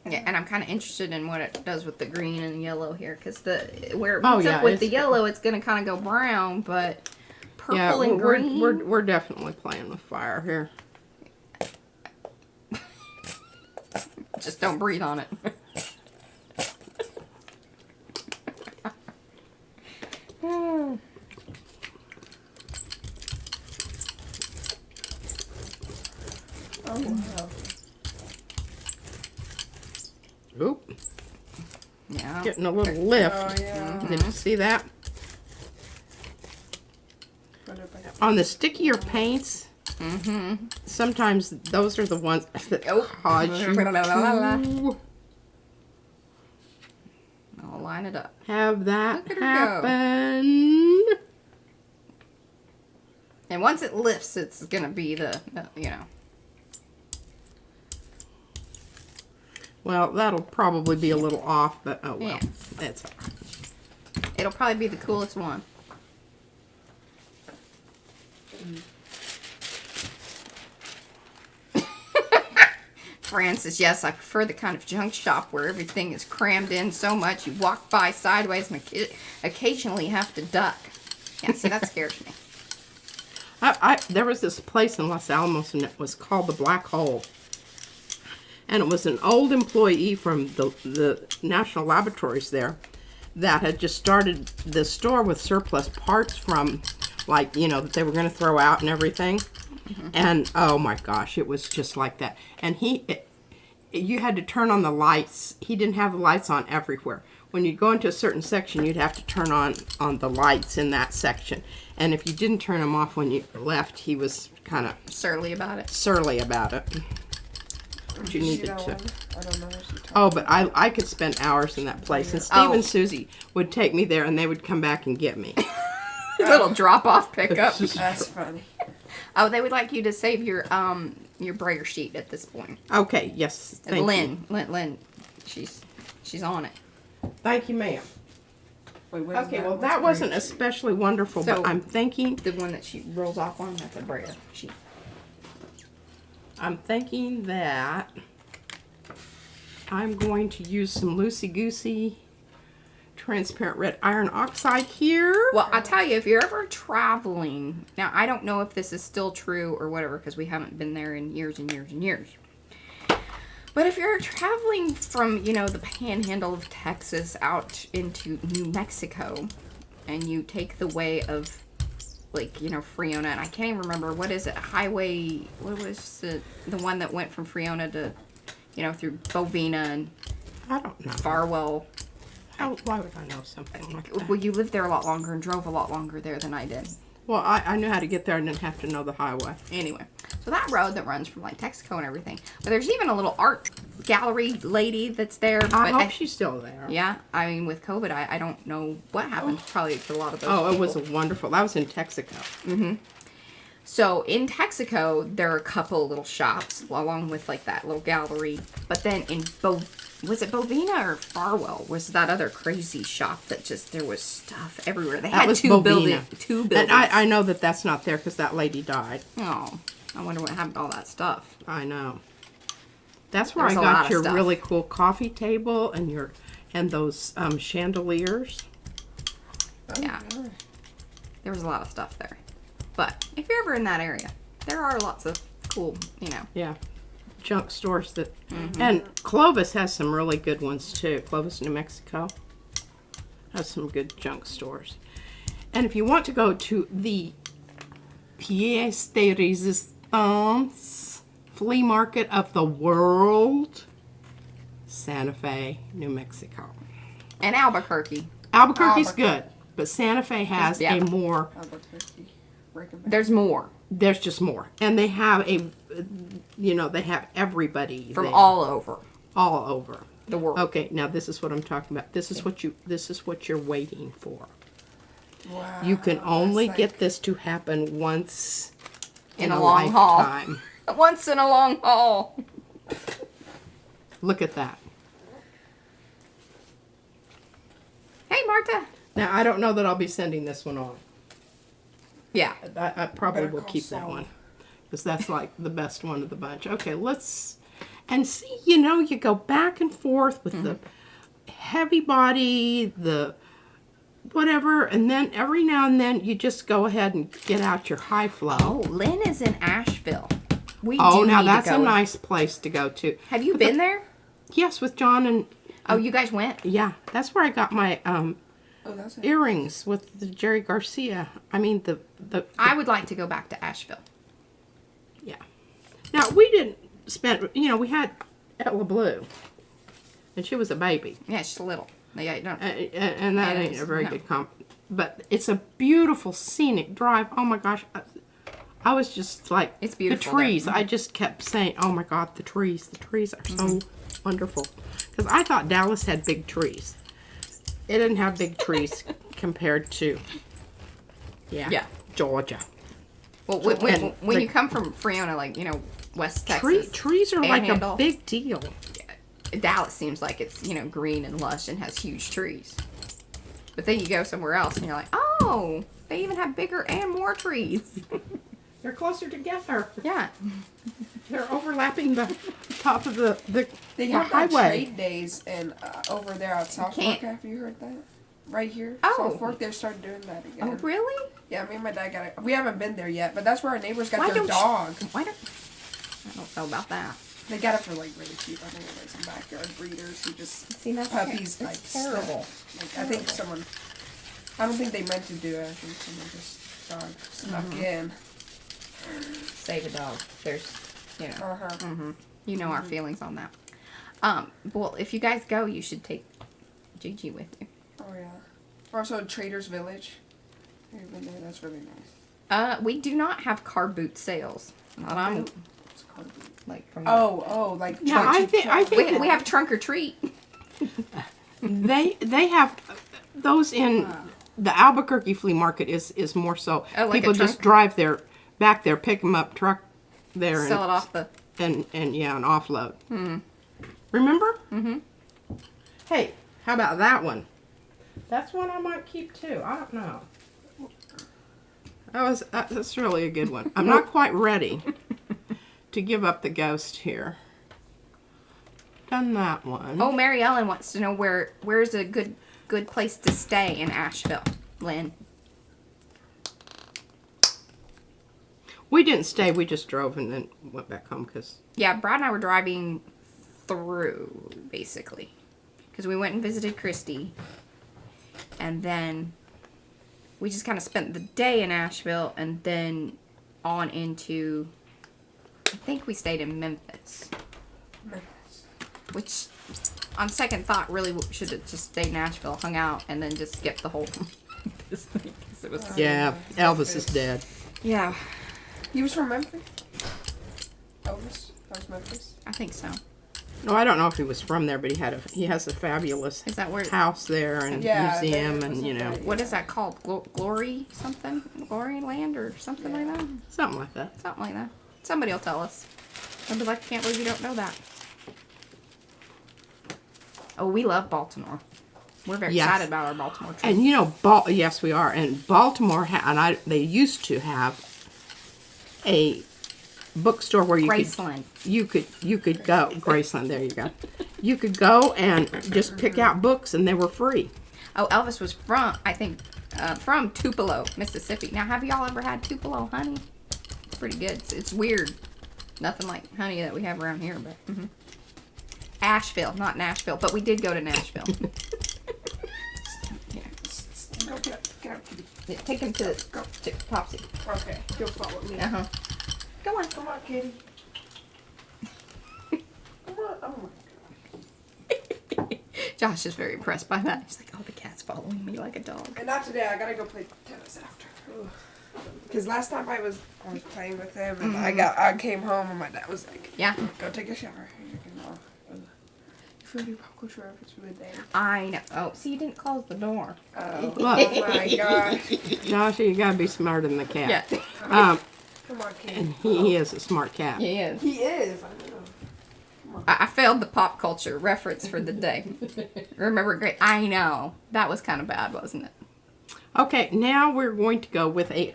Yeah, and I'm kind of interested in what it does with the green and yellow here, because where it Oh, meets yeah, up with it's- the yellow, it's gonna kind of go brown, but purple Yeah, and green. we're definitely playing with fire here. Just don't breathe on it. Oh, wow. Oop, Yeah. getting a little lift. Oh, yeah. Did you see that? Wonder if I got- On the stickier paints, sometimes those are the ones that cause you to I'll line it up. have that Look at her go. happen. And once it lifts, it's gonna be you know. Well, that'll probably be a little off, but oh well. Yeah. That's all right. It'll probably be the coolest one. Francis, yes, I prefer the kind of junk shop where everything is crammed in so much you walk by sideways and occasionally have to duck. Yeah, see, that scares me. There was this place in Los Alamos, and it was called the Black Hole. And it was an old employee from the National Laboratories there that had just started the store with surplus parts from, like, you know, that they were going to throw out and everything. And, oh my gosh, it was just like that. And you had to turn on the lights. He didn't have the lights on everywhere. When you'd go into a certain section, you'd have to turn on the lights in that section. And if you didn't turn them off when you left, he was kind of Surly about it. surly about it. But you See needed that to. one? I don't know what you're talking Oh, but I could spend hours in that place. And Steve Oh. and Susie would take me there, and they would come back and get me. Little drop-off pickup. That's funny. Oh, they would like you to save your brayer sheet at this point. Okay, yes, And thank Lynn, she's on it. you. Thank you, ma'am. Wait, what is Okay, well, What's that the wasn't brayer sheet? especially wonderful, So- but I'm thinking The one that she rolls off on, that's a brayer sheet. that I'm going to use some loosey-goosey transparent red iron oxide here. Well, I tell you, if you're ever traveling, now I don't know if this is still true or whatever, because we haven't been there in years and years and years. But if you're traveling from, you know, the panhandle of Texas out into New Mexico, and you take the way of, like, you know, Friona, and I can't even remember, what is it, highway, what was the one that went from Friona to, you know, through Bovina and I don't know. Farwell. Why would I know something like that? Well, you lived there a lot longer and drove a lot longer there than I did. Well, I knew how to get there. I didn't have to know the highway. Anyway, So that road that runs from like Texaco and everything. But there's even a little art gallery lady that's there. I but hope she's still there. Yeah, I mean with COVID, I don't know what happened. Probably to a lot of those. Oh, it people. was wonderful. That was in Texaco. So in Texaco, there are a couple little shops along with like that little gallery. But then in was it Bovina or Farwell? Was that other crazy shop that just there was stuff everywhere? They That had was two Bovina. buildings. And I know that that's not there because that lady died. Oh, I wonder what happened to all that stuff. I know. That's where There's I a lot got of your stuff. really cool coffee table and those chandeliers. Yeah. There was a lot of stuff there. But if you're ever in that area, there are lots of cool, Yeah. Junk stores that, and Clovis has some really good ones too. Clovis, New Mexico has some good junk stores. And if you want to go to the pièce de résistance flea market of the world, Santa Fe, New Mexico. And Albuquerque. Albuquerque's Albuquerque. good, but Santa Fe has Yeah. a more. There's more There's just more, and they have they have everybody from there. all over all over. the world. Okay, now this is what I'm talking about. This is what you're waiting for. Wow. You can only that's get this to happen once In a long haul. lifetime. Once in a long haul. Look at that. Hey, Marta. Now I don't know that I'll be sending this one on. Yeah. I probably Better will call keep that Saul. one because that's like the best one of the bunch. Okay, and see, you go back and forth with the heavy body, the whatever, and then every now and then you just go ahead and get out your high flow. Oh, Lynn is in Asheville. We Oh, do now need that's to a go. nice place to go to. Have you been there? Yes, with John and Oh, you guys went? yeah, that's where I got my Oh, that's it. earrings with the Jerry Garcia. I mean the I would like to go back to Asheville. yeah. Now we didn't spend. We had Ella Blue, and she was a baby, Yeah, she's little. Yeah, you don't. and that It ain't is, a very no. good comp. But it's a beautiful scenic drive. Oh my gosh. I was just like, It's beautiful the trees. there. I just kept saying, oh my God, the trees are so wonderful. Because I thought Dallas had big trees. It didn't have big trees compared to, Yeah. Georgia. Well, when the- you come from Freona, like, West Texas, Trees are like a Panhandle. big deal. Dallas seems like it's, green and lush and has huge trees. But then you go somewhere else and you're like, oh, they even have bigger and more trees. They're closer together. Yeah. They're overlapping the top of the They have that highway. trade days and over there at South Can't- Fork. Have you heard that? Right here, Oh. South Fork. They've started doing that again. Oh, really? Yeah, me and my dad got it. We haven't been there yet, but that's where our neighbors got Why their don't you- dog. I don't know about that. They got it for like really cheap. I think it's like some backyard breeders who just See, that's puppies ter- like it's terrible. Like I think someone. I don't think they meant to do it. I think someone just dog snuck in. Save a dog. There's, Uh-huh. our feelings on that. Well, if you guys go, you should take Gigi with you. Oh yeah. Also, Trader's Village. You've been there. That's really nice. We do not have car boot sales. Not on, It's called. like, from Like. No, I think we have trunk or treat. they have those in the Albuquerque flea market is more so Oh, like a people just trunk? drive their back there, pick them up, truck there, Sell it off the. and offload. Remember? Mm-hmm. Hey, how about that one? That's one I might keep too. I don't know. That's really a good one. I'm not quite ready to give up the ghost here. Done that one. Oh, Mary Ellen wants to know where's a good place to stay in Asheville, Lynn. We didn't stay. We just drove and then went back home because. Yeah, Brad and I were driving through, basically. Because we went and visited Christy. And then we just kind of spent the day in Asheville and then on into, I think we stayed in Memphis. Which, on second thought, really should have just stayed in Nashville, hung out, and then just skipped the whole this thing. 'Cause it was, Yeah, Elvis is dead. yeah. He was from Memphis. Elvis? That was Memphis? I think so. No, I don't know if he was from there, but he has a fabulous Is that where? house there and Yeah, museum there and was you a know thing. What is that called? Glory something? Glory Land or something like that? something like that. Something like that. Somebody will tell us. I'll be like, can't believe you don't know that. Oh, we love Baltimore. We're very Yes. excited about our Baltimore trip. And you know, yes, we are. And Baltimore, they used to have a bookstore where Graceland. you could go Graceland. There you go. You could go and just pick out books, and they were free. Oh, Elvis was from, I think, from Tupelo, Mississippi. Now, have y'all ever had Tupelo honey? It's pretty good. It's weird. Nothing like honey that we have around here, but Asheville, not Nashville, but we did go to Nashville. Yeah. Go get up, kitty. Yeah, take him to Popsy. Okay, he'll follow me. Uh-huh. Go on. Come on, kitty. Come on. Oh my. Josh is very impressed by that. He's like, oh, the cat's following me like a dog. And not today. I gotta go play tennis after. Because last time I was playing with him, and I came home, and my dad was like, Yeah. "Go take a shower." You feel me? Popcorn sure if it's really bad. I know. Oh, see, you didn't close the door. Oh Look. my gosh! Josh, you gotta be smarter than the cat. Yeah. Come on, kid. And he is a smart cat. He is. He is. I know. I failed the pop culture reference for the day. Remember, great. I know. That was kind of bad, wasn't it? Okay, now we're going to go with a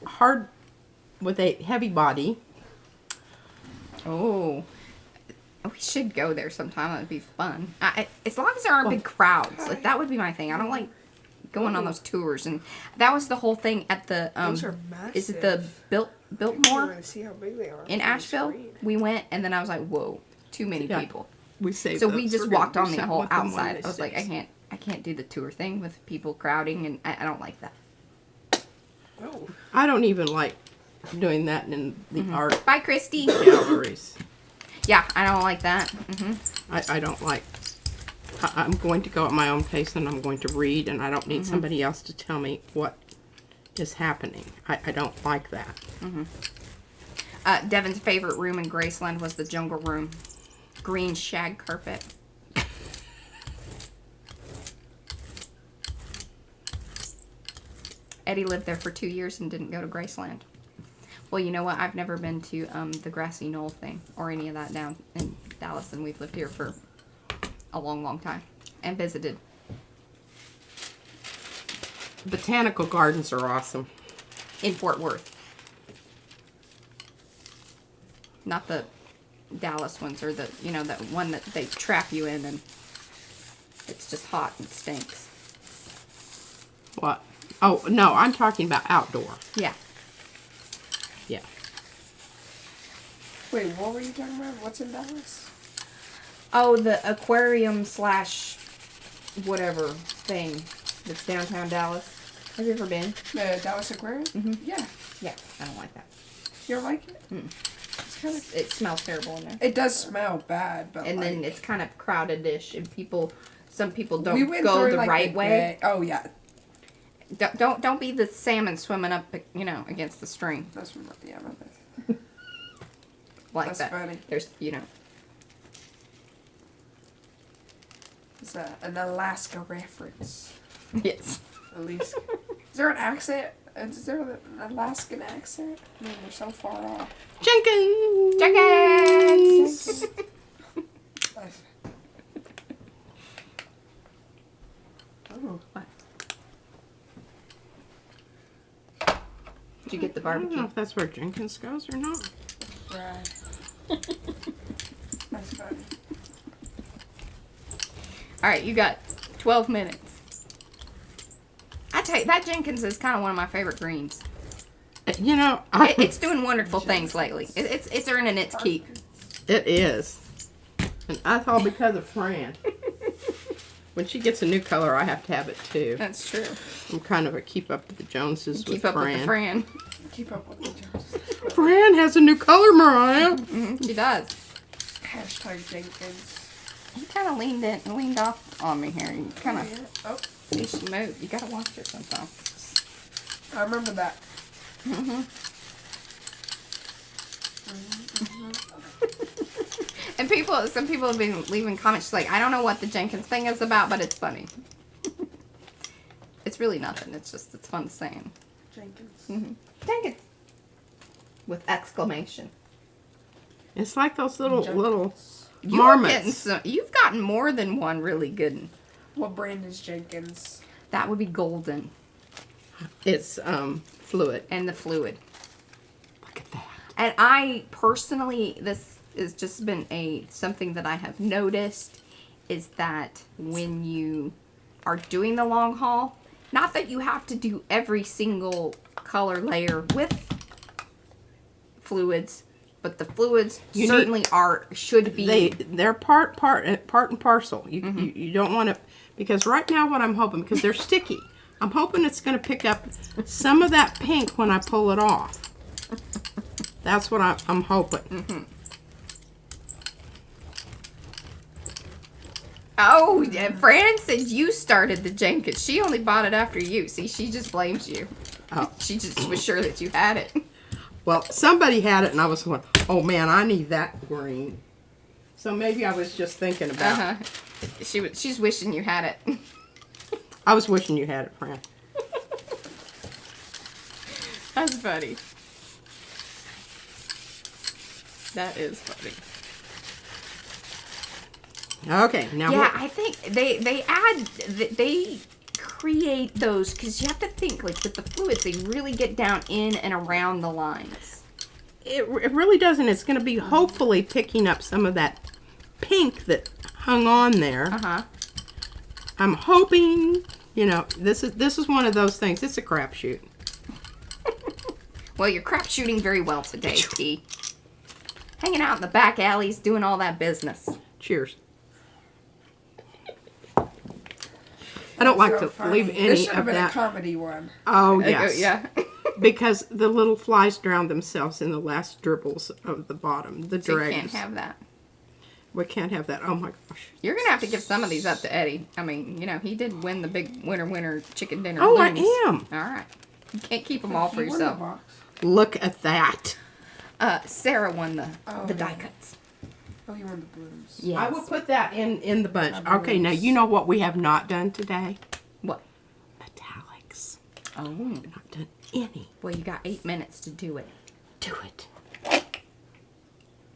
heavy body. Oh. We should go there sometime. That would be fun. As long as there aren't big crowds. Like, that would be my thing. I don't like going on those tours. And that was the whole thing at the, Those are massive. is it the Biltmore See how big they are in on the Asheville? screen. We went, and then I was like, whoa, too many Yeah. people. We saved So those. we just We're gonna walked on do the something whole with them one outside. day, I was like, six. I can't do the tour thing with people crowding, and I don't like that. Oh. I don't even like doing that in the art Bye, Christy. galleries. Yeah, I don't like that. I don't like. I'm going to go at my own pace, and I'm going to read, and I don't need somebody else to tell me what is happening. I don't like that. Devin's favorite room in Graceland was the jungle room. Green shag carpet. Eddie lived there for 2 years and didn't go to Graceland. Well, you know what? I've never been to the Grassy Knoll thing or any of that down in Dallas, and we've lived here for a long, long time and visited. Botanical gardens are awesome. In Fort Worth. Not the Dallas ones, or the, you know, that one that they trap you in and it's just hot and stinks. What? Oh, no, I'm talking about outdoor. Yeah. Yeah. Wait, what were you talking about? What's in Dallas? Oh, the aquarium / whatever thing that's downtown Dallas. Have you ever been? The Dallas Aquarium? Yeah. Yeah, I don't like that. You don't like it? It's kind of. It smells terrible in there. It does smell bad, but And like, then it's kind of crowded-ish, and some people we don't went go through, the like, right way. Oh yeah, Don't be the salmon swimming up, you know, against the stream that's from yeah. like That's that. funny. There's, you know. It's an Alaska reference. Yes. At least. Is there an accent? Is there an Alaskan accent? I mean, we're so far off. Jenkins! Jenkins! Oh. What? Did you get the I don't barbecue? know if that's where Jenkins goes or not. Right. That's funny. All right, you got 12 minutes. I tell you, that Jenkins is kind of one of my favorite greens. You know, It's doing wonderful things lately. It's earning its keep. it is. And that's all because of Fran. When she gets a new color, I have to have it too. That's true. I'm kind of a keep up with the Joneses Keep with up Fran. with the Fran. Keep up with the Joneses. Fran has a new color, Mariah. She does. Hashtag Jenkins. You kind of leaned off on me here. You kind of, Oh, you should move. You gotta watch it sometime. I remember that. And some people have been leaving comments just like, I don't know what the Jenkins thing is about, but it's funny. It's really nothing. It's fun to say. Jenkins. Mm-hmm. Jenkins. With exclamation. It's like those little You've marmots. You've gotten more than one really good one. What brand is Jenkins? That would be Golden. It's fluid. And the fluid. Look at that. And I personally, this has just been something that I have noticed, is that when you are doing the long haul, not that you have to do every single color layer with fluids, but the fluids should be. They're part and parcel. You don't want to, because right now what I'm hoping, because they're sticky, I'm hoping it's going to pick up some of that pink when I pull it off. That's what I'm hoping. Mm-hmm. Oh, Fran said you started the Jenkins. She only bought it after you. See, she just blames you. Oh. She just was sure that you had it. Well, somebody had it, and I was going, oh man, I need that green. So maybe I was just thinking about it. She's wishing you had it. I was wishing you had it, Fran. That's funny. That is funny. Okay, now yeah, I think they create those, because you have to think, like with the fluids, they really get down in and around the lines. it really doesn't. It's going to be hopefully picking up some of that pink that hung on there. I'm hoping, this is one of those things. It's a crapshoot. Well, you're crap shooting very well today, T. Hanging out in the back alleys, doing all that business. Cheers. I don't like to leave any This should have of been that. a comedy one. Oh, yes. Yeah. Because the little flies drowned themselves in the last dribbles of the bottom. The So you dregs. can't have that. We can't have that. Oh, my gosh. You're going to have to give some of these up to Eddie. I mean, he did win the big winner chicken dinner. Oh, balloons. I am. All right. You can't keep them all for You won the yourself. box. Look at that. Sarah won the yeah. die cuts. Oh, you won the blooms. Yes. I will put that in the bunch. I Okay, now you know what we have not done today? What? Metallics. Oh. Not done any. Well, you got 8 minutes to do it. Do it.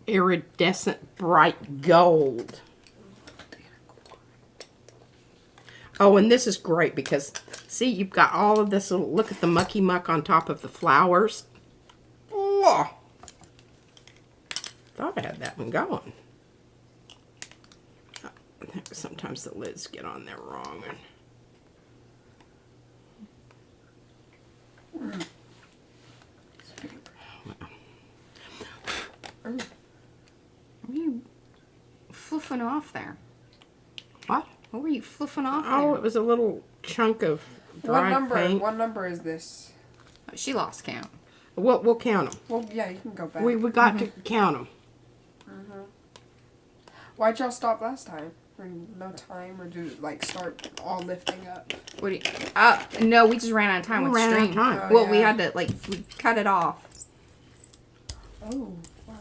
Iridescent bright gold. Oh, and this is great because, see, you've got all of this little, look at the mucky muck on top of the flowers. Oh, thought I had that one going. Sometimes the lids get on there wrong. What were you fluffing off there? What? What were you fluffing off Oh, there? it was a little chunk of dry paint. What number is this? She lost count. We'll count them. Well, yeah, you can go back. We got to count them. Why'd y'all stop last time? Or no time, or do start all lifting up? What do you? No, we just ran out of time We with ran out of stream. time. Oh, Well, we yeah. had to we cut it off. Oh, wow.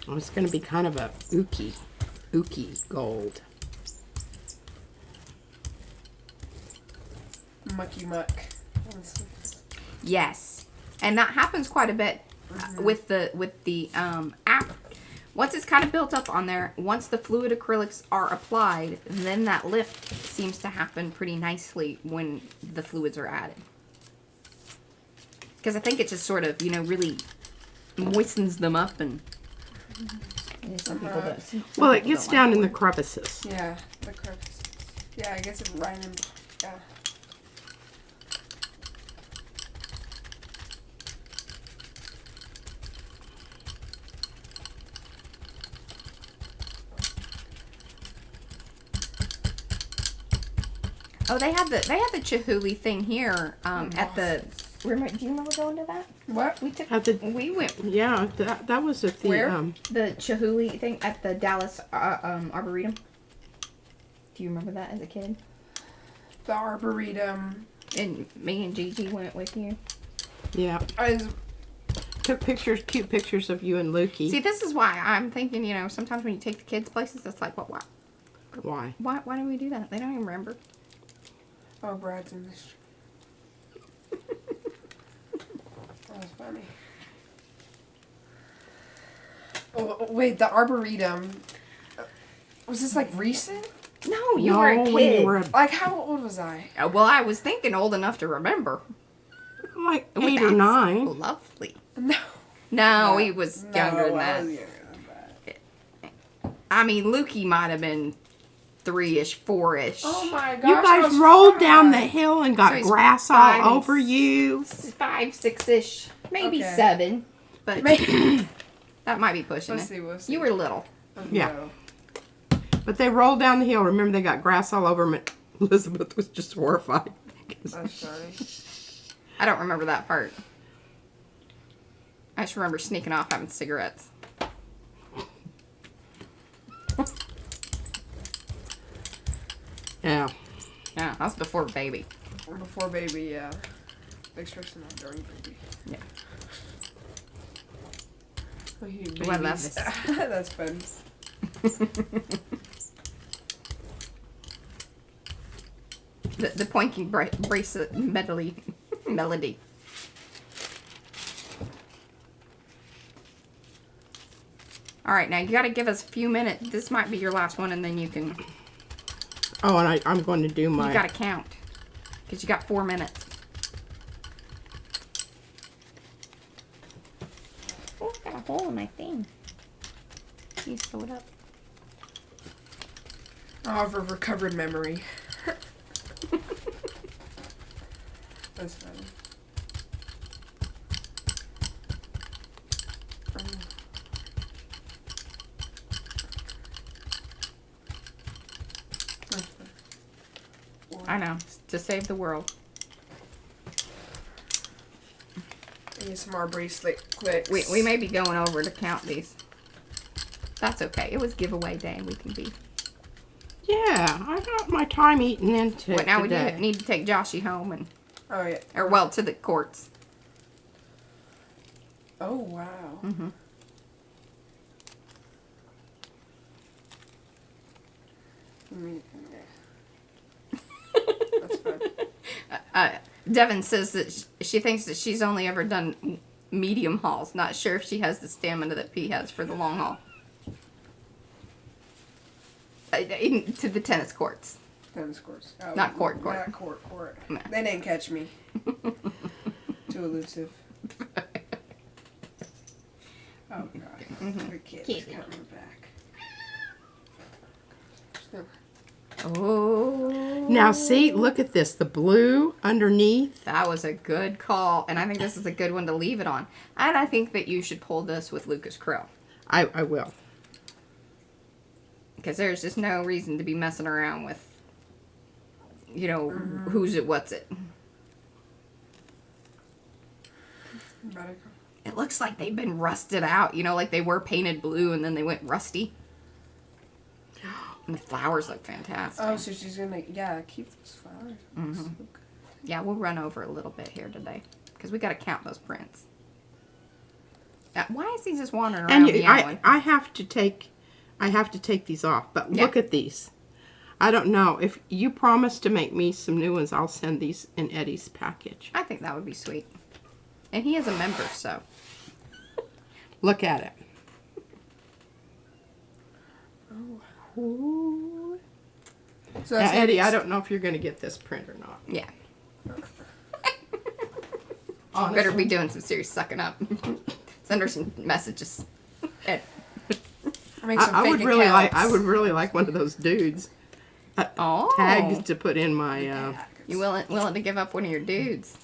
Oh, it's going to be kind of a ooky gold. Mucky muck. Yes, and that happens quite a bit with the app. Once it's kind of built up on there, once the fluid acrylics are applied, then that lift seems to happen pretty nicely when the fluids are added. Because I think it just sort of, really moistens them up and. Some people do. Well, it gets down in the crevices. Yeah, the crevices. Yeah, I guess it's right in. Yeah. Oh, they had the Chihuly thing here at the. Do you remember going to that? What? We took. At the- we went Yeah, that was at the Where? the Chihuly thing at the Dallas Arboretum. Do you remember that as a kid? The Arboretum. And me and Gigi went with you. yeah. took pictures, cute pictures of you and Lukey. See, this is why I'm thinking, you know, sometimes when you take the kids places, it's like, what, Why? why do we do that? They don't even remember. Oh, Brad's in this. That was funny. Oh, wait, the Arboretum. Was this like recent? No, you were a No, kid. when you were a, Like, how old was I? Well, I was thinking old enough to remember. like Well, 8 or that's 9. Lovely. No. No, he was No, younger than I that. was younger than that. I mean, Lukey might have been 3-ish, 4-ish. Oh my gosh. You I guys was rolled 5. down the hill and got So he's grass 5 all and over you. 5, 6-ish, maybe Okay. 7. But Maybe. that might be pushing We'll it. see, we'll see. You were little. Yeah. No. But they rolled down the hill. Remember, they got grass all over them. Elizabeth was just horrified. That's funny. I don't remember that part. I just remember sneaking off having cigarettes. Yeah. Yeah, that was before baby. Before baby, yeah. Especially not during baby. Yeah. Oh, you Ooh, I love babies. this. That's fun. The pointy bracelet melody. All right, now you got to give us a few minutes. This might be your last one, and then you can. Oh, and I'm going to do my... You got to count because you got 4 minutes. Oh, got a hole in my thing. You sew it up. Oh, I have a recovered memory. That's funny. I know, to save the world. ASMR bracelet clicks. We may be going over to count these. That's okay. It was giveaway day. We can be. Yeah, I got my time eaten into But now today. we need to take Joshy home and, Oh, yeah. or well, to the courts. Oh, wow. Mm-hmm. That's fun. Devin says that she thinks that she's only ever done medium hauls. Not sure if she has the stamina that P has for the long haul. To the tennis courts. Tennis courts. Oh, Not court. Not court. No. They didn't catch me. Too elusive. Oh, God. The kid's Kitty. coming back. Oh. Now, see, look at this. The blue underneath. That was a good call, and I think this is a good one to leave it on. And I think that you should pull this with Lucas Krill. I will. Because there's just no reason to be messing around with, you know, who's it, what's it. It looks like they've been rusted out, you know, like they were painted blue and then they went rusty. And the flowers look fantastic. Oh, so she's gonna, keep those flowers. Mm-hmm. Yeah, we'll run over a little bit here today. Because we got to count those prints. Why is he just wandering around meowing? I have to take these off. But look at these. I don't know. If you promise to make me some new ones, I'll send these in Eddie's package. I think that would be sweet. And he is a member, so. Look at it. Oh. So Now, that's Eddie, I don't know if you're going to get this print or not. Yeah. Honestly. Better be doing some serious sucking up. Send her some messages. Make some I fake would really accounts. like one of those dudes Oh. tags to put in my. You willing to give up one of your dudes?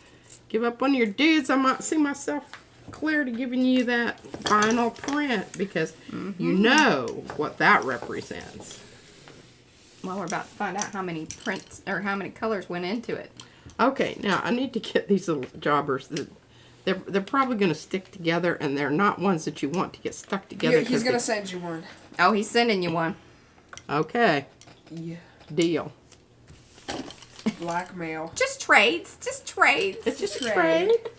Give up one of your dudes. I might see myself clear to giving you that final print because you know what that represents. Well, we're about to find out how many prints or how many colors went into it. Okay, now I need to get these little jobbers. They're probably going to stick together, and they're not ones that you want to get stuck together. He's gonna send you one. Oh, he's sending you one. Okay, Yeah. deal. Blackmail. Just trades. Just trades. It's just a Trade. trade.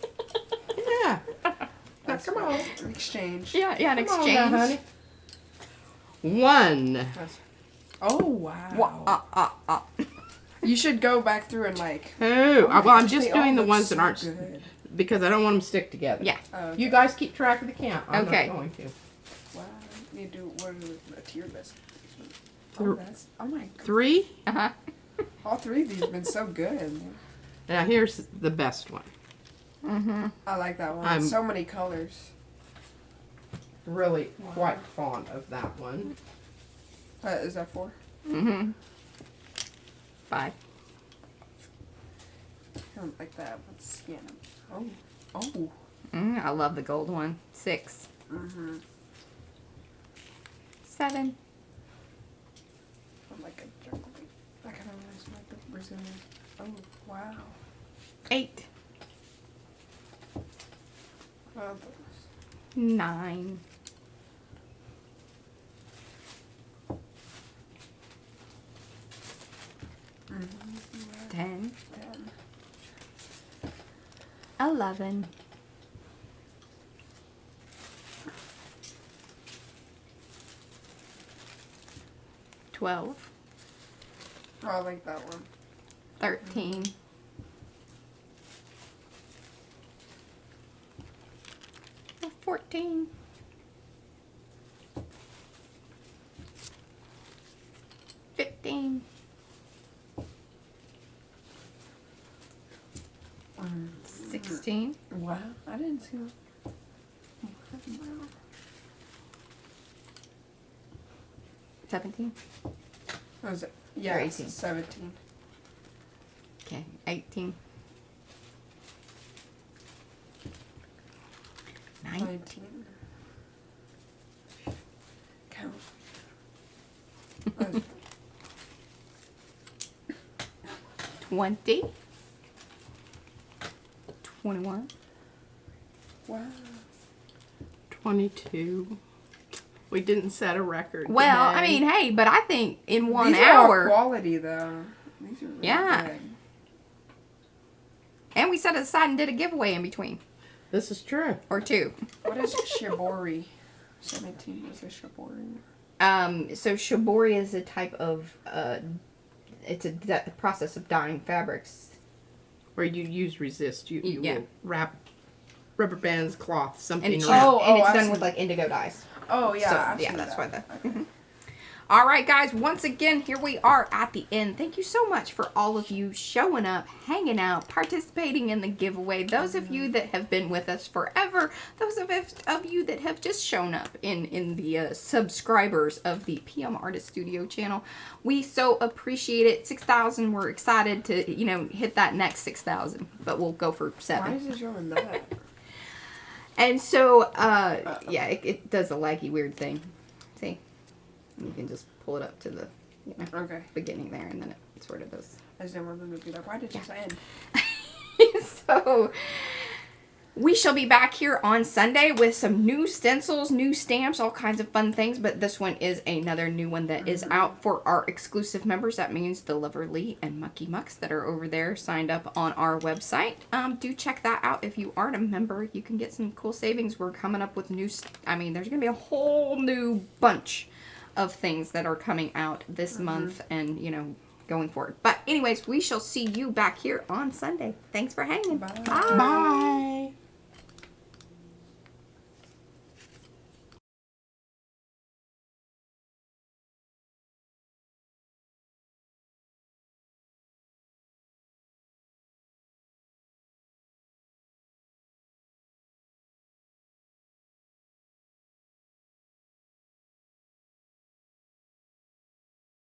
Yeah. Come on. Exchange. Yeah, an Come on exchange. now, honey. 1. Oh, wow. You should go back through and like... Oh, well, I'm just They all doing the look ones that so aren't, good. because I don't want them to stick together. Yeah. Okay. You guys keep track of the count. I'm Okay. not going to. Wow. You need to do what is a tier list. Thr- Oh, that's... Oh, my God. 3. Uh-huh. All 3 of these have been so good. Now here's the best one. Mm-hmm. I like that one. I'm- So many colors. Really quite fond of that one. Is that 4? Mm-hmm. 5. I don't like that. Let's scan them. Oh. I love the gold one. 6. Mm-hmm. 7. I'm like a jungle. I kind of realize like the Brazilian. Oh, wow. 8. Well, 9. 10. 10. 11. 12. Oh, I like that one. 13. 14. 15. 16. Wow. I didn't see that. Wow. 17. What was it? Yeah, Or it's 18. 17. Okay. 18. 19. 19. Count. Uh, 20. 21. wow. 22. We didn't set a record. Well, today. I mean, hey, but I think in 1 These are all hour. quality though. These are really Yeah. good. And we set it aside and did a giveaway in between. This is true. Or 2. What is shibori? 17 was a shibori. So shibori is a type of, it's a process of dyeing fabrics. Where you use resist. You Yeah. will wrap rubber bands, cloth, something And it's, around. and it's I done see. with like indigo dyes. Oh yeah, So, I've yeah, seen that's that. why the. Okay. All right, guys. Once again, here we are at the end. Thank you so much for all of you showing up, hanging out, participating in the giveaway. Those of you that have been with us forever. Those of you that have just shown up in the subscribers of the PM Artist Studio channel. We so appreciate it. 6,000. We're excited to hit that next 6,000, but we'll go for 7. Why is it showing that? And so, yeah, it does a laggy weird thing. See? You can just pull it up to the Okay. beginning there, and then it sort of does. I just didn't want them to be like, why did you end? So, we shall be back here on Sunday with some new stencils, new stamps, all kinds of fun things. But this one is another new one that is out for our exclusive members. That means the Loverly and Mucky Mucks that are over there signed up on our website. Do check that out if you aren't a member. You can get some cool savings. We're coming up with new, I mean, there's going to be a whole new bunch of things that are coming out this month and, going forward. But anyways, we shall see you back here on Sunday. Thanks for hanging. Bye. Bye. Bye.